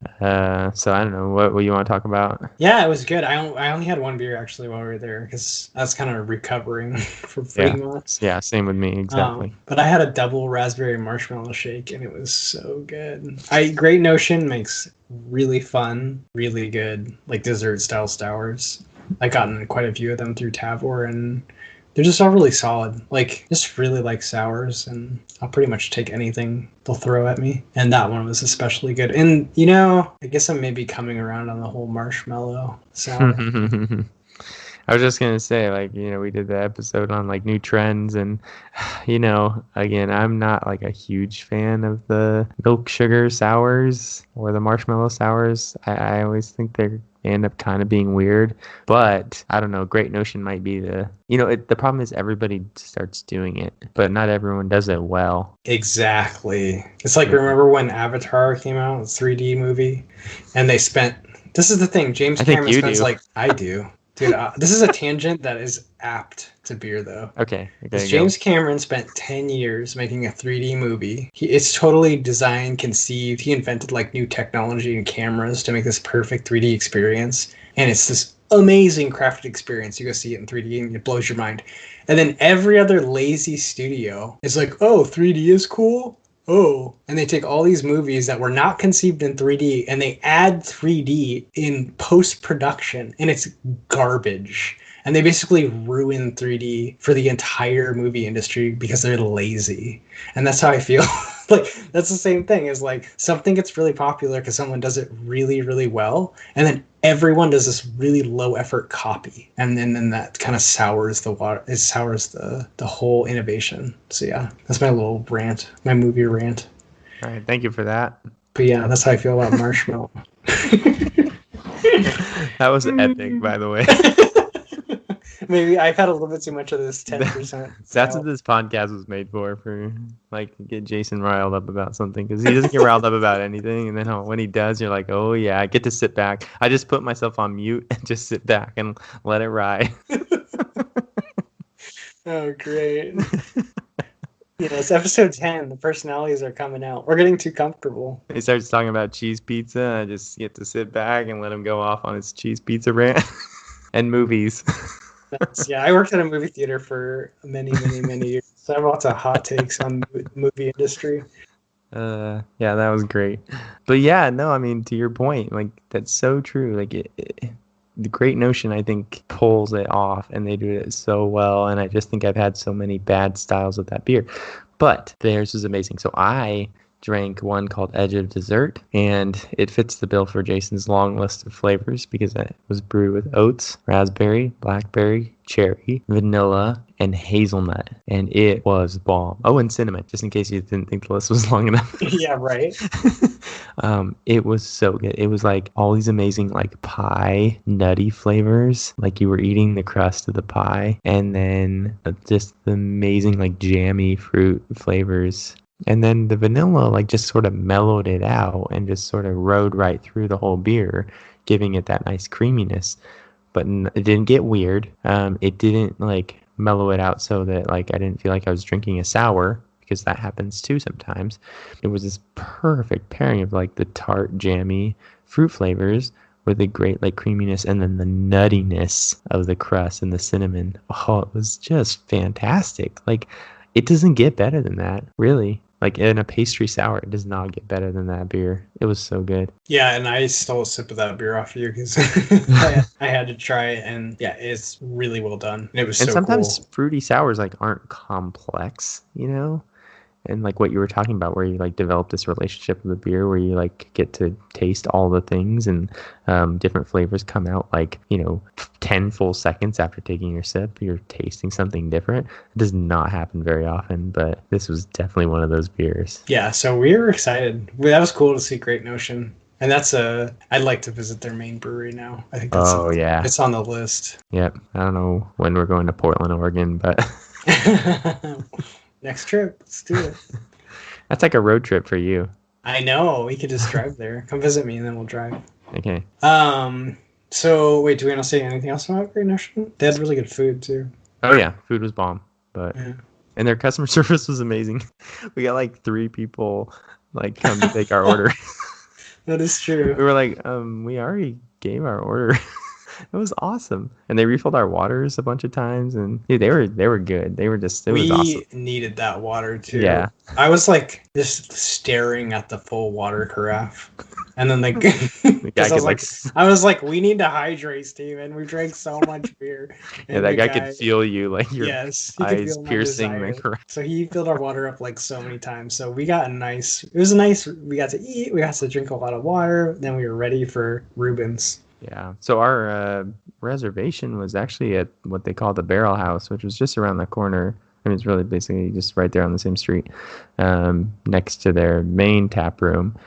So I don't know what you want to talk about. Yeah, it was good. I only had one beer actually while we were there because I was kind of recovering from Fremont. Yeah, same with me exactly. But I had a double raspberry marshmallow shake and it was so good. Great Notion makes really fun, really good like dessert style sours. I've gotten quite a few of them through Tavor and they're just all really solid. Like, just really like sours, and I'll pretty much take anything they'll throw at me. And that one was especially good. And, I guess I'm maybe coming around on the whole marshmallow sour. I was just going to say, we did the episode on, new trends, and, again, I'm not, a huge fan of the milk sugar sours or the marshmallow sours. I always think they end up kind of being weird, but I don't know, Great Notion might be the problem is everybody starts doing it, but not everyone does it well. Exactly. It's like, remember when Avatar came out, 3D movie, and this is the thing, James Cameron spends I do. Dude, this is a tangent that is apt to beer, though. Okay. James Cameron spent 10 years making a 3D movie. It's totally designed, conceived. He invented new technology and cameras to make this perfect 3D experience. And it's this amazing crafted experience. You go see it in 3D and it blows your mind. And then every other lazy studio is like, oh, 3D is cool? Oh, and they take all these movies that were not conceived in 3D and they add 3D in post-production, and it's garbage. And they basically ruin 3D for the entire movie industry because they're lazy. And that's how I feel. That's the same thing as something gets really popular because someone does it really, really well. And then everyone does this really low effort copy. And then that kind of sours the water. It sours the whole innovation. So yeah, that's my little rant, my movie rant. All right. Thank you for that. But yeah, that's how I feel about marshmallow. That was epic, by the way. Maybe I've had a little bit too much of this 10%. That's what this podcast was made for like get Jason riled up about something, because he doesn't get riled up about anything, and then when he does, you're like, oh yeah, I get to sit back. I just put myself on mute and just sit back and let it ride. Oh, great. Yeah, it's episode 10. The personalities are coming out. We're getting too comfortable. He starts talking about cheese pizza. I just get to sit back and let him go off on his cheese pizza rant. And movies. Yeah, I worked at a movie theater for many years. So I have lots of hot takes on the movie industry. Yeah, that was great. But yeah, no, I mean, to your point, like, that's so true. Like, the Great Notion, I think, pulls it off, and they do it so well. And I just think I've had so many bad styles of that beer. But theirs was amazing. So I drank one called Edge of Dessert, and it fits the bill for Jason's long list of flavors because it was brewed with oats, raspberry, blackberry, cherry, vanilla, and hazelnut, and it was bomb. Oh, and cinnamon, just in case you didn't think the list was long enough. Yeah, right. It was so good. It was like all these amazing like pie nutty flavors, like you were eating the crust of the pie, and then just the amazing like jammy fruit flavors. And then the vanilla like just sort of mellowed it out and just sort of rode right through the whole beer, giving it that nice creaminess. But it didn't get weird. It didn't like mellow it out so that like I didn't feel like I was drinking a sour, because that happens too sometimes. It was this perfect pairing of like the tart, jammy fruit flavors with the great like creaminess, and then the nuttiness of the crust and the cinnamon. Oh, it was just fantastic. Like, it doesn't get better than that, really. Like, in a pastry sour, it does not get better than that beer. It was so good. Yeah, and I stole a sip of that beer off of you because I had to try it, and yeah, it's really well done. It was so cool. And sometimes fruity sours like aren't complex, you know? And like what you were talking about, where you like develop this relationship with the beer, where you like get to taste all the things, and different flavors come out like, 10 full seconds after taking your sip, you're tasting something different. It does not happen very often, but this was definitely one of those beers. Yeah, so we were excited. That was cool to see Great Notion. And I'd like to visit their main brewery now. I think it's on the list. Yep. I don't know when we're going to Portland, Oregon, but next trip, let's do it. That's like a road trip for you. I know. We could just drive there. Come visit me, and then we'll drive. Okay. So wait, do we want to say anything else about Great Notion? They had really good food too. Oh yeah, food was bomb, and their customer service was amazing. We got like 3 people like come to take our order. That is true. We were like, we already gave our order. It was awesome, and they refilled our waters a bunch of times, and dude, they were good. It was awesome. We needed that water too. Yeah, I was like just staring at the full water carafe, and then like, I was like, we need to hydrate, Steven. We drank so much beer. And that guy could feel you, like your eyes piercing the carafe. So he filled our water up like so many times. So we got we got to eat, we got to drink a lot of water. Then we were ready for Reuben's. Yeah. So our reservation was actually at what they call the Barrel House, which was just around the corner. I mean, it's really basically just right there on the same street, next to their main tap room.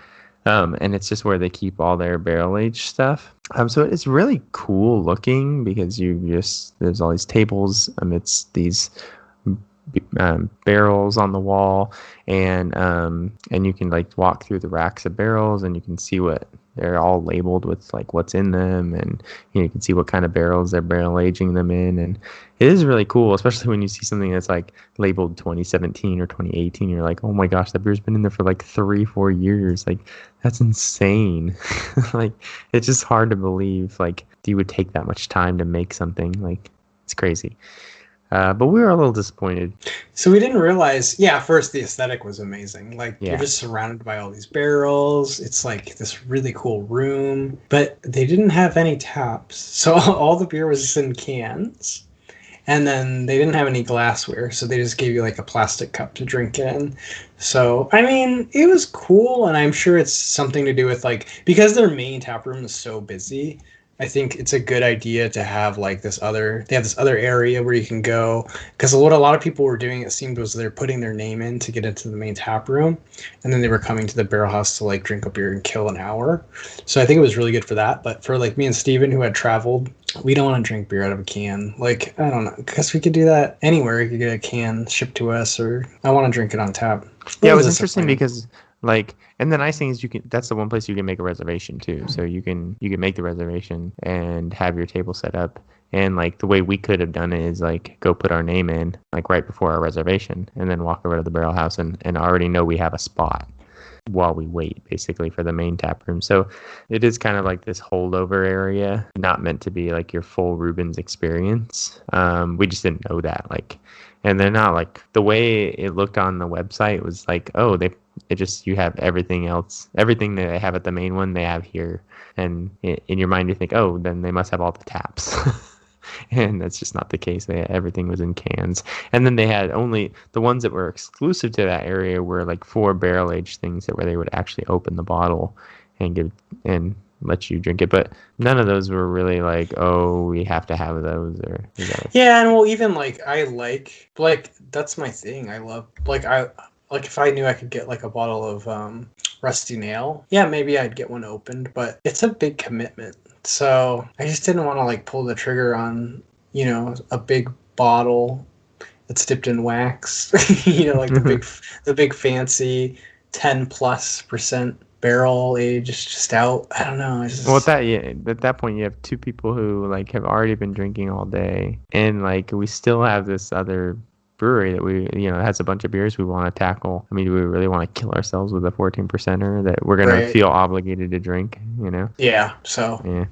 And it's just where they keep all their barrel aged stuff. So it's really cool looking, because there's all these tables amidst these barrels on the wall, and you can like walk through the racks of barrels, and you can see what they're all labeled with, like what's in them, and you can see what kind of barrels they're barrel aging them in, and it is really cool, especially when you see something that's like labeled 2017 or 2018. You're like, oh my gosh, that beer's been in there for like 3-4 years. Like, that's insane. Like, it's just hard to believe like you would take that much time to make something. Like, it's crazy. But we were a little disappointed. So we didn't realize, first the aesthetic was amazing. Like, you're just surrounded by all these barrels. It's like this really cool room. But they didn't have any taps. So all the beer was in cans. And then they didn't have any glassware. So they just gave you like a plastic cup to drink in. So, I mean, it was cool. And I'm sure it's something to do with like, because their main tap room is so busy, I think it's a good idea to have like they have this other area where you can go, because what a lot of people were doing, it seemed, was they're putting their name in to get into the main tap room, and then they were coming to the barrel house to like drink a beer and kill an hour. So I think it was really good for that. But for like me and Steven, who had traveled, we don't want to drink beer out of a can. Like, I don't know, because we could do that anywhere. You could get a can shipped to us, or I want to drink it on tap. Yeah, it was interesting because like, and the nice thing is that's the one place you can make a reservation too. So you can make the reservation and have your table set up. And like the way we could have done it is like go put our name in like right before our reservation and then walk over to the barrel house and already know we have a spot while we wait basically for the main tap room. So it is kind of like this holdover area, not meant to be like your full Reuben's experience. We just didn't know that, like, and they're not like, the way it looked on the website was like, oh, you have everything else, everything that they have at the main one they have here, and in your mind you think, oh, then they must have all the taps. And that's just not the case. Everything was in cans. And then they had only the ones that were exclusive to that area were like 4 barrel aged things where they would actually open the bottle and let you drink it. But none of those were really like, oh, we have to have those, or yeah. And well, even like I like that's my thing. I love like if I knew I could get like a bottle of Rusty Nail, yeah, maybe I'd get one opened, but it's a big commitment. So I just didn't want to like pull the trigger on, a big bottle that's dipped in wax, like the big fancy 10+% barrel aged stout. I don't know. Well, at that point you have 2 people who like have already been drinking all day, and like we still have this other brewery that we has a bunch of beers we want to tackle. I mean, do we really want to kill ourselves with a 14%er that we're gonna feel obligated to drink? Yeah. So. Yeah.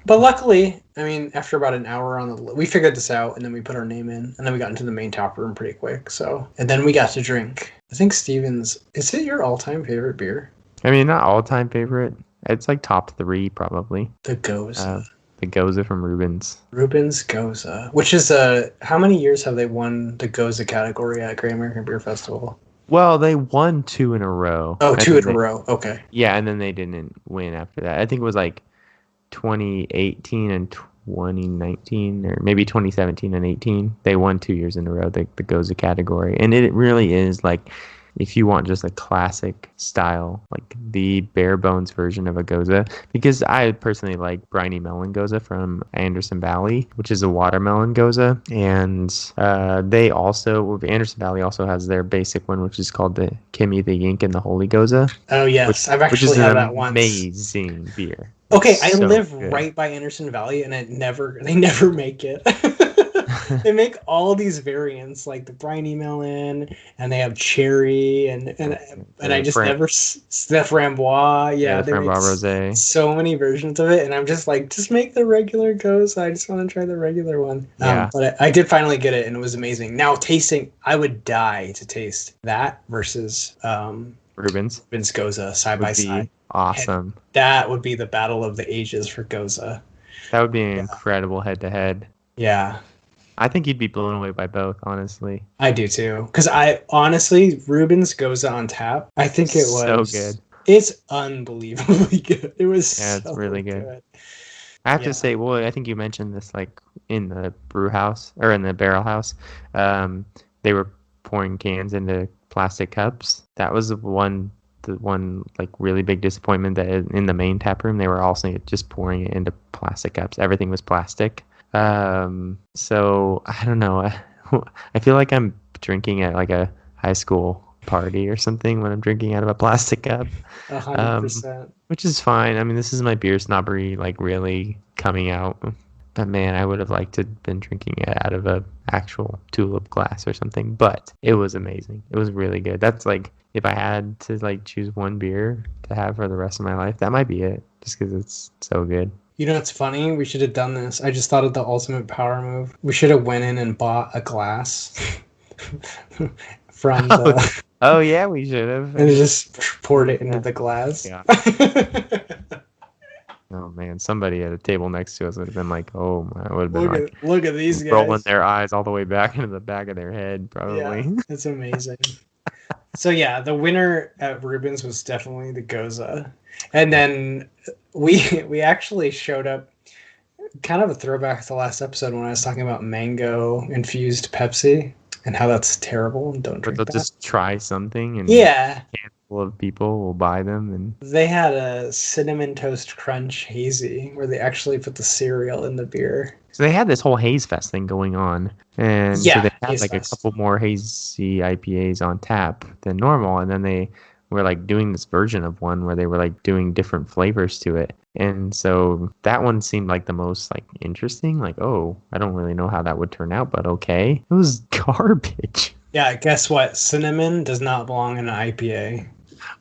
But luckily, I mean, after about an hour we figured this out, and then we put our name in, and then we got into the main tap room pretty quick. So, and then we got to drink. I think Steven's. Is it your all-time favorite beer? I mean, not all-time favorite. It's like top 3 probably. The Gose. The Gose from Reuben's. Reuben's Gose, which is how many years have they won the Gose category at Great American Beer Festival? Well, they won 2 in a row. Oh, 2 in a row. Okay. Yeah, and then they didn't win after that. I think it was like 2018 and 2019, or maybe 2017 and 18. They won 2 years in a row, the Gose category. And it really is like, if you want just a classic style, like the bare bones version of a Gose, because I personally like Briny Melon Gose from Anderson Valley, which is a watermelon Gose. And Anderson Valley also has their basic one, which is called the Kimmy the Yink and the Holy Gose. Oh, yes. I've actually had that once. Amazing beer. Okay, I live right by Anderson Valley, and they never make it. They make all these variants, like the briny melon, and they have cherry, and I just never the framboise. Yeah, the framboise rosé. So many versions of it, and I'm just like, just make the regular Gose. I just want to try the regular one. Yeah. But I did finally get it, and it was amazing. Now tasting, I would die to taste that versus Reuben's Gose side by side. Awesome. And that would be the battle of the ages for Gose. That would be an incredible head to head. Yeah. I think you'd be blown away by both, honestly. I do too. Because Reuben's Gose on tap, I think it was so good. It's unbelievably good. It was it's really good. I have to say, well, I think you mentioned this like in the brew house or in the barrel house. They were pouring cans into plastic cups. That was the one like really big disappointment, that in the main tap room they were also just pouring it into plastic cups. Everything was plastic. So I don't know. I feel like I'm drinking at like a high school party or something when I'm drinking out of a plastic cup. 100%. Which is fine. I mean, this is my beer snobbery like really coming out. But man, I would have liked to have been drinking it out of a actual tulip glass or something. But it was amazing. It was really good. That's like, if I had to like choose one beer to have for the rest of my life, that might be it. Just because it's so good. You know what's funny? We should have done this. I just thought of the ultimate power move. We should have went in and bought a glass from the... Oh, yeah, we should have. And just poured it into the glass. Yeah. Oh, man, somebody at a table next to us would have been like, oh, my, would have been look at these guys. Rolling their eyes all the way back into the back of their head, probably. Yeah, it's amazing. So, yeah, the winner at Reuben's was definitely the Gose. And then we actually showed up kind of a throwback to the last episode when I was talking about mango infused Pepsi and how that's terrible and don't But drink they'll that. just try something and Yeah, a handful of people will buy them. And they had a cinnamon toast crunch hazy where they actually put the cereal in the beer. so they had this whole Haze Fest thing going on. And so Yeah, they had Haze like a Fest. couple more hazy IPAs on tap than normal. And then they were like doing this version of one where they were like doing different flavors to it. And so that one seemed like the most like interesting. Like, oh, I don't really know how that would turn out, but okay. It was garbage. Yeah, guess what? Cinnamon does not belong in an IPA.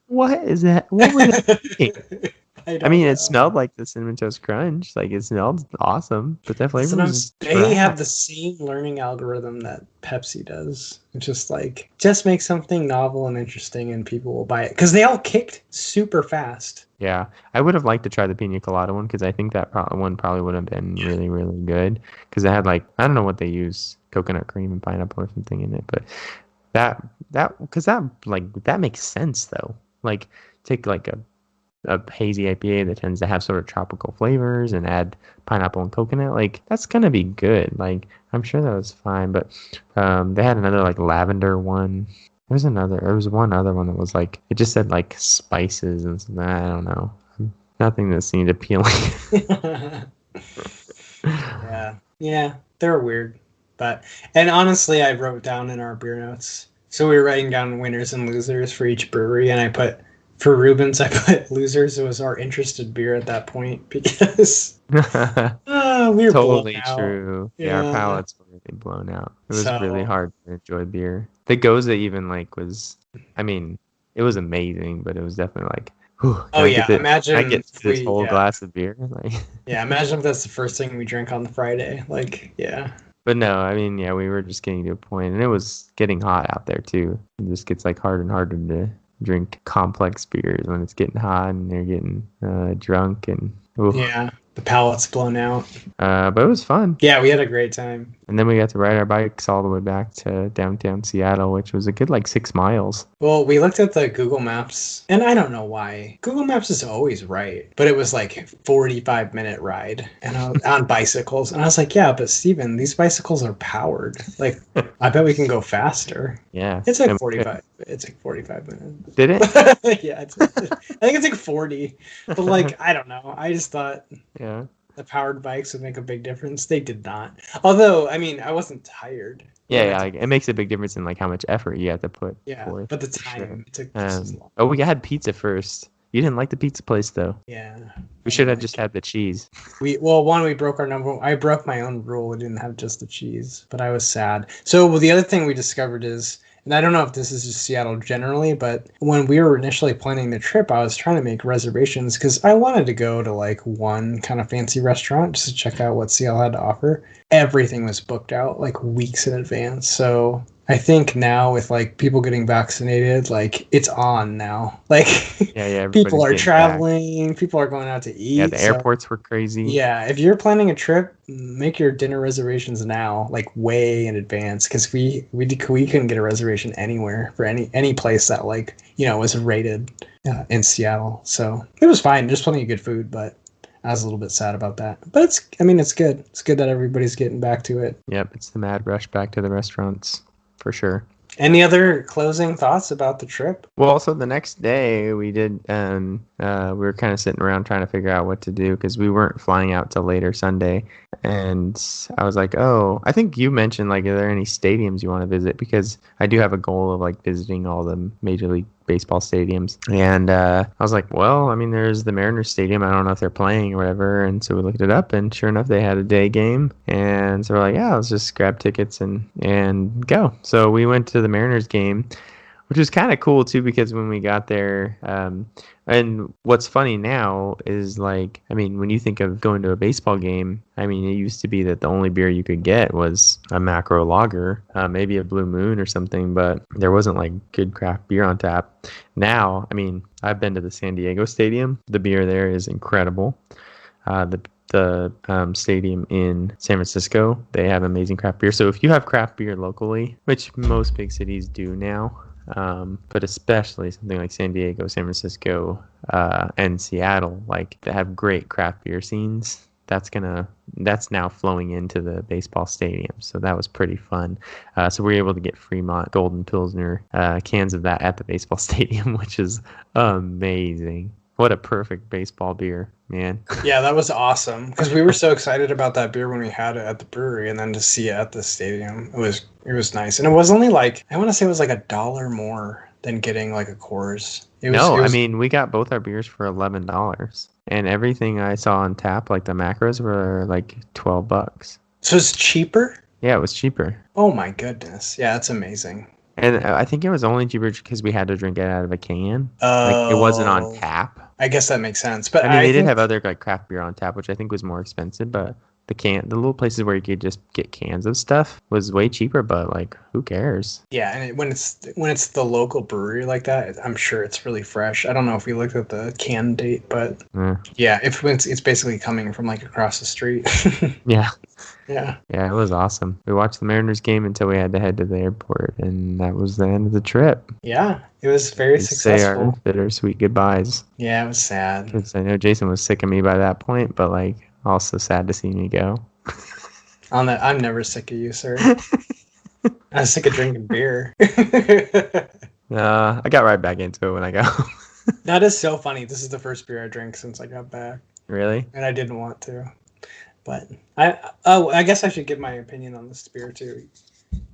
What is that? What were they thinking? I I don't mean, know. it smelled like the Cinnamon Toast Crunch. Like, it smelled awesome, but that flavor was They have trash. the same learning algorithm that Pepsi does. It's just like, just make something novel and interesting and people will buy it. Because they all kicked super fast. Yeah, I would have liked to try the pina colada one because I think that one probably would have been really, really good because it had like, I don't know what they use, coconut cream and pineapple or something in it, but because that makes sense though. Like, take like a hazy IPA that tends to have sort of tropical flavors and add pineapple and coconut, like that's gonna be good. Like I'm sure that was fine, but they had another like lavender one. There was one other one that was like it just said like spices and something. I don't know. Nothing that seemed appealing. Yeah, they're weird. And honestly, I wrote down in our beer notes. So we were writing down winners and losers for each brewery, and for Rubens, I put losers. It was our interested beer at that point because we were blown Totally out. true. Yeah, our Yeah. palates were really blown out. It was really So hard to enjoy beer. The Goza even like was, I mean, it was amazing, but it was definitely like, whew, oh yeah, can I imagine get if this we whole yeah. glass of beer? Like, Yeah, imagine if that's the first thing we drink on the Friday. Like, yeah. but no, I mean, yeah, we were just getting to a point, and it was getting hot out there too. It just gets like harder and harder to drink complex beers when it's getting hot and they're getting drunk and. Oof. Yeah. The palate's blown out. But it was fun. Yeah, we had a great time. And then we got to ride our bikes all the way back to downtown Seattle, which was a good like 6 miles. Well, we looked at the Google Maps, and I don't know why. Google Maps is always right, but it was like 45-minute ride and on bicycles. And I was like, yeah, but Steven, these bicycles are powered. Like, I bet we can go faster. Yeah. It's like 45. It's like 45 minutes. Did it? Yeah, I think it's like 40. But like, I don't know. I just thought Yeah. the powered bikes would make a big difference. They did not. Although, I mean, I wasn't tired. Yeah, like, it makes a big difference in like how much effort you have to put forth. But the for time sure. it took just as long. Oh, we had pizza first. You didn't like the pizza place though. Yeah. We should have just had the cheese. We broke our number. I broke my own rule. We didn't have just the cheese, but I was sad. So the other thing we discovered is, and I don't know if this is just Seattle generally, but when we were initially planning the trip, I was trying to make reservations because I wanted to go to like one kind of fancy restaurant just to check out what Seattle had to offer. Everything was booked out like weeks in advance. So I think now with like people getting vaccinated, like it's on now. Like Yeah, people are everybody's getting traveling, people are going out to eat. Yeah, the airports were crazy. Yeah, if you're planning a trip, make your dinner reservations now, like way in advance, because we couldn't get a reservation anywhere for any place that like was rated in Seattle. So it was fine. There's plenty of good food, but I was a little bit sad about that. But it's good. It's good that everybody's getting back to it. Yep, it's the mad rush back to the restaurants for sure. Any other closing thoughts about the trip? Well, also the next day we did, we were kind of sitting around trying to figure out what to do because we weren't flying out till later Sunday. And I was like, oh, I think you mentioned like, are there any stadiums you want to visit? Because I do have a goal of like visiting all the Major League Baseball stadiums. And I was like, well, I mean, there's the Mariners Stadium. I don't know if they're playing or whatever. And so we looked it up, and sure enough, they had a day game. And so we're like, yeah, let's just grab tickets and go. So we went to the Mariners game, which was kind of cool too, because when we got there, and what's funny now is like, I mean, when you think of going to a baseball game, I mean, it used to be that the only beer you could get was a macro lager, maybe a Blue Moon or something, but there wasn't like good craft beer on tap. Now, I mean, I've been to the San Diego Stadium. The beer there is incredible. The stadium in San Francisco, they have amazing craft beer. So if you have craft beer locally, which most big cities do now, but especially something like San Diego, San Francisco, and Seattle, like they have great craft beer scenes. that's now flowing into the baseball stadium. So that was pretty fun. So we were able to get Fremont Golden Pilsner cans of that at the baseball stadium, which is amazing. What a perfect baseball beer, man. Yeah, that was awesome because we were so excited about that beer when we had it at the brewery, and then to see it at the stadium, it was nice. And it was only like, I want to say it was like $1 more than getting like a Coors. I mean, we got both our beers for $11, and everything I saw on tap, like the macros, were like $12. So it's cheaper? Yeah, it was cheaper. Oh my goodness. Yeah, that's amazing. And I think it was only cheaper because we had to drink it out of a can. Like, it wasn't on tap. I guess that makes sense. But I mean, they did have other like craft beer on tap, which I think was more expensive, but the little places where you could just get cans of stuff was way cheaper, but like, who cares? Yeah, and when it's the local brewery like that, I'm sure it's really fresh. I don't know if we looked at the can date, but yeah, if it's basically coming from like across the street. Yeah. Yeah. Yeah, it was awesome. We watched the Mariners game until we had to head to the airport, and that was the end of the trip. Yeah, it was very successful. Say our bittersweet goodbyes. Yeah, it was sad. Because I know Jason was sick of me by that point, but like also sad to see me go. I'm never sick of you, sir. I was sick of drinking beer. I got right back into it when I got home. That is so funny. This is the first beer I drank since I got back. Really? And I didn't want to. But I guess I should give my opinion on this beer too.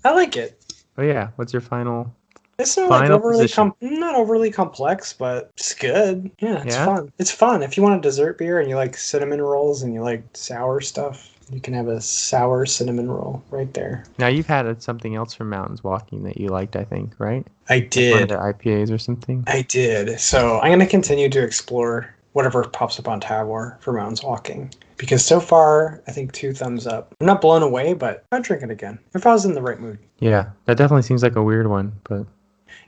I like it. Oh yeah, what's your final? It's not like not overly complex, but it's good. Yeah, it's fun. It's fun. If you want a dessert beer and you like cinnamon rolls and you like sour stuff, you can have a sour cinnamon roll right there. Now you've had something else from Mountains Walking that you liked, I think, right? I did. Like one of their IPAs or something. I did. So I'm going to continue to explore whatever pops up on Tavor for Mountains Walking. Because so far, I think 2 thumbs up. I'm not blown away, but I'd drink it again if I was in the right mood. Yeah, that definitely seems like a weird one, but...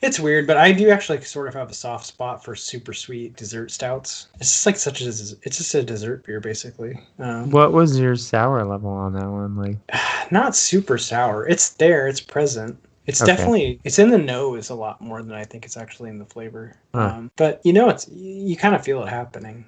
It's weird, but I do actually sort of have a soft spot for super sweet dessert stouts. It's just like it's just a dessert beer, basically. What was your sour level on that one? Like, not super sour. It's there. It's present. It's definitely, it's in the nose a lot more than I think it's actually in the flavor. But you kind of feel it happening,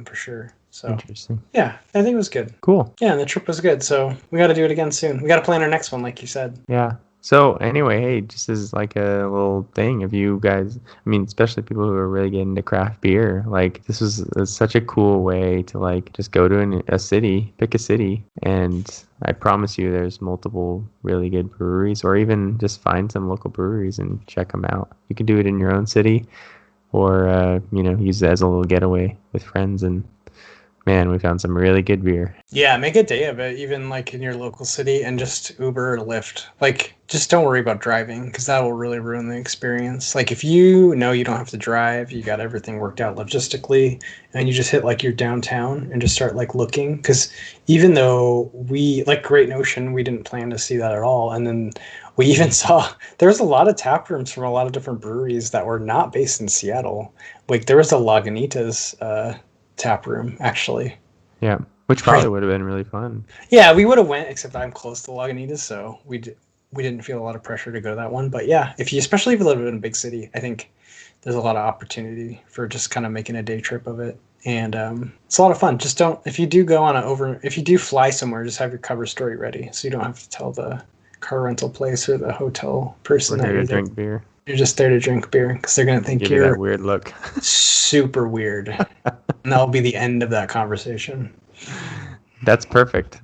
for sure. So interesting. Yeah, I think it was good. Cool. Yeah, and the trip was good. So we got to do it again soon. We got to plan our next one, like you said. Yeah. So anyway, hey, just as like a little thing, if you guys, I mean, especially people who are really getting into craft beer, like this was such a cool way to like just go to a city, pick a city, and I promise you there's multiple really good breweries, or even just find some local breweries and check them out. You can do it in your own city, or use it as a little getaway with friends, and man, we found some really good beer. Yeah, make a day of it, even like in your local city, and just Uber or Lyft. Like, just don't worry about driving, because that will really ruin the experience. Like, if you know you don't have to drive, you got everything worked out logistically, and you just hit like your downtown and just start like looking. Because even though we, like Great Notion, we didn't plan to see that at all. And then we even saw, there was a lot of tap rooms from a lot of different breweries that were not based in Seattle. Like, there was a Lagunitas tap room, actually. Yeah, which probably would have been really fun. Yeah, we would have went, except I'm close to Lagunitas, so we didn't feel a lot of pressure to go to that one. But yeah, especially if you live in a big city, I think there's a lot of opportunity for just kind of making a day trip of it. And it's a lot of fun. Just if you do fly somewhere, just have your cover story ready, so you don't have to tell the car rental place or the hotel person that you're drink beer. You're just there to drink beer, because they're going to think you're that weird look. Super weird. And that'll be the end of that conversation. That's perfect.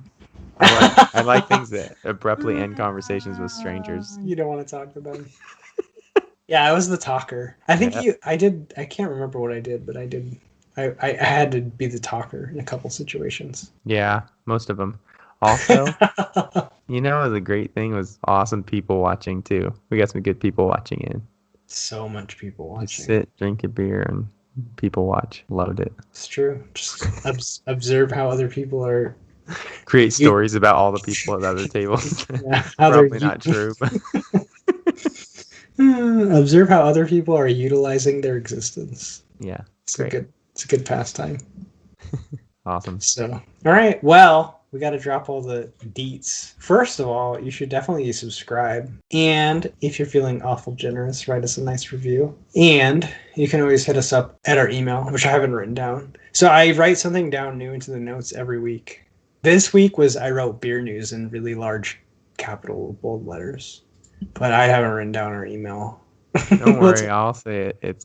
I like things that abruptly end conversations with strangers. You don't want to talk to them. Yeah, I was the talker. I think I can't remember what I did, but I did. I had to be the talker in a couple situations. Yeah, most of them. Also, the great thing was awesome people watching too. We got some good people watching in. So much people watching. Just sit, drink a beer, and people watch. Loved it. It's true. Just observe how other people are. Create stories about all the people at other tables. Yeah, probably not true. But observe how other people are utilizing their existence. Yeah, it's a good pastime. Awesome. So, all right. Well, we got to drop all the deets. First of all, you should definitely subscribe. And if you're feeling awful generous, write us a nice review. And you can always hit us up at our email, which I haven't written down. So I write something down new into the notes every week. This week I wrote beer news in really large capital bold letters. But I haven't written down our email. Don't worry, I'll say it. It's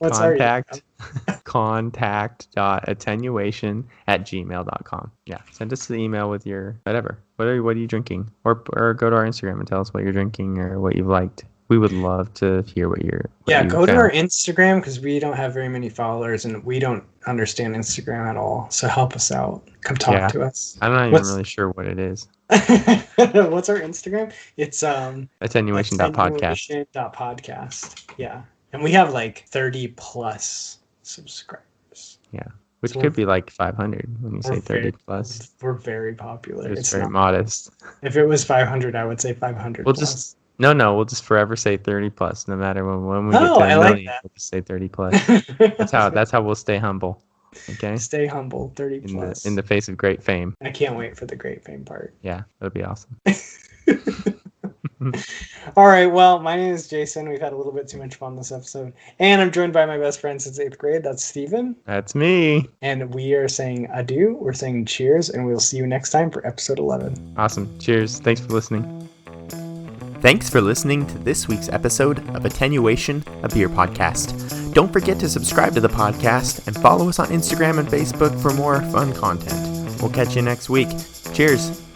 contact.attenuation@gmail.com. Yeah, send us the email with your whatever. What are you drinking? Or go to our Instagram and tell us what you're drinking or what you've liked. We would love to hear what you go to our Instagram because we don't have very many followers and we don't understand Instagram at all. So help us out. Come talk to us. I'm not even really sure what it is. What's our Instagram? It's attenuation.podcast. Yeah. And we have like 30 plus subscribers. Yeah. Which could be like 500 when you say 30 plus. We're very popular. It's very modest. If it was 500, I would say 500 plus. We'll just forever say 30 plus. No matter when we get to a million, we'll just say 30 plus. That's how we'll stay humble. Okay. Stay humble, 30 plus. In the face of great fame. I can't wait for the great fame part. Yeah, that'd be awesome. All right, well, my name is Jason. We've had a little bit too much fun this episode. And I'm joined by my best friend since 8th grade. That's Steven. That's me. And we are saying adieu. We're saying cheers, and we'll see you next time for episode 11. Awesome. Cheers. Thanks for listening. Thanks for listening to this week's episode of Attenuation, a beer podcast. Don't forget to subscribe to the podcast and follow us on Instagram and Facebook for more fun content. We'll catch you next week. Cheers.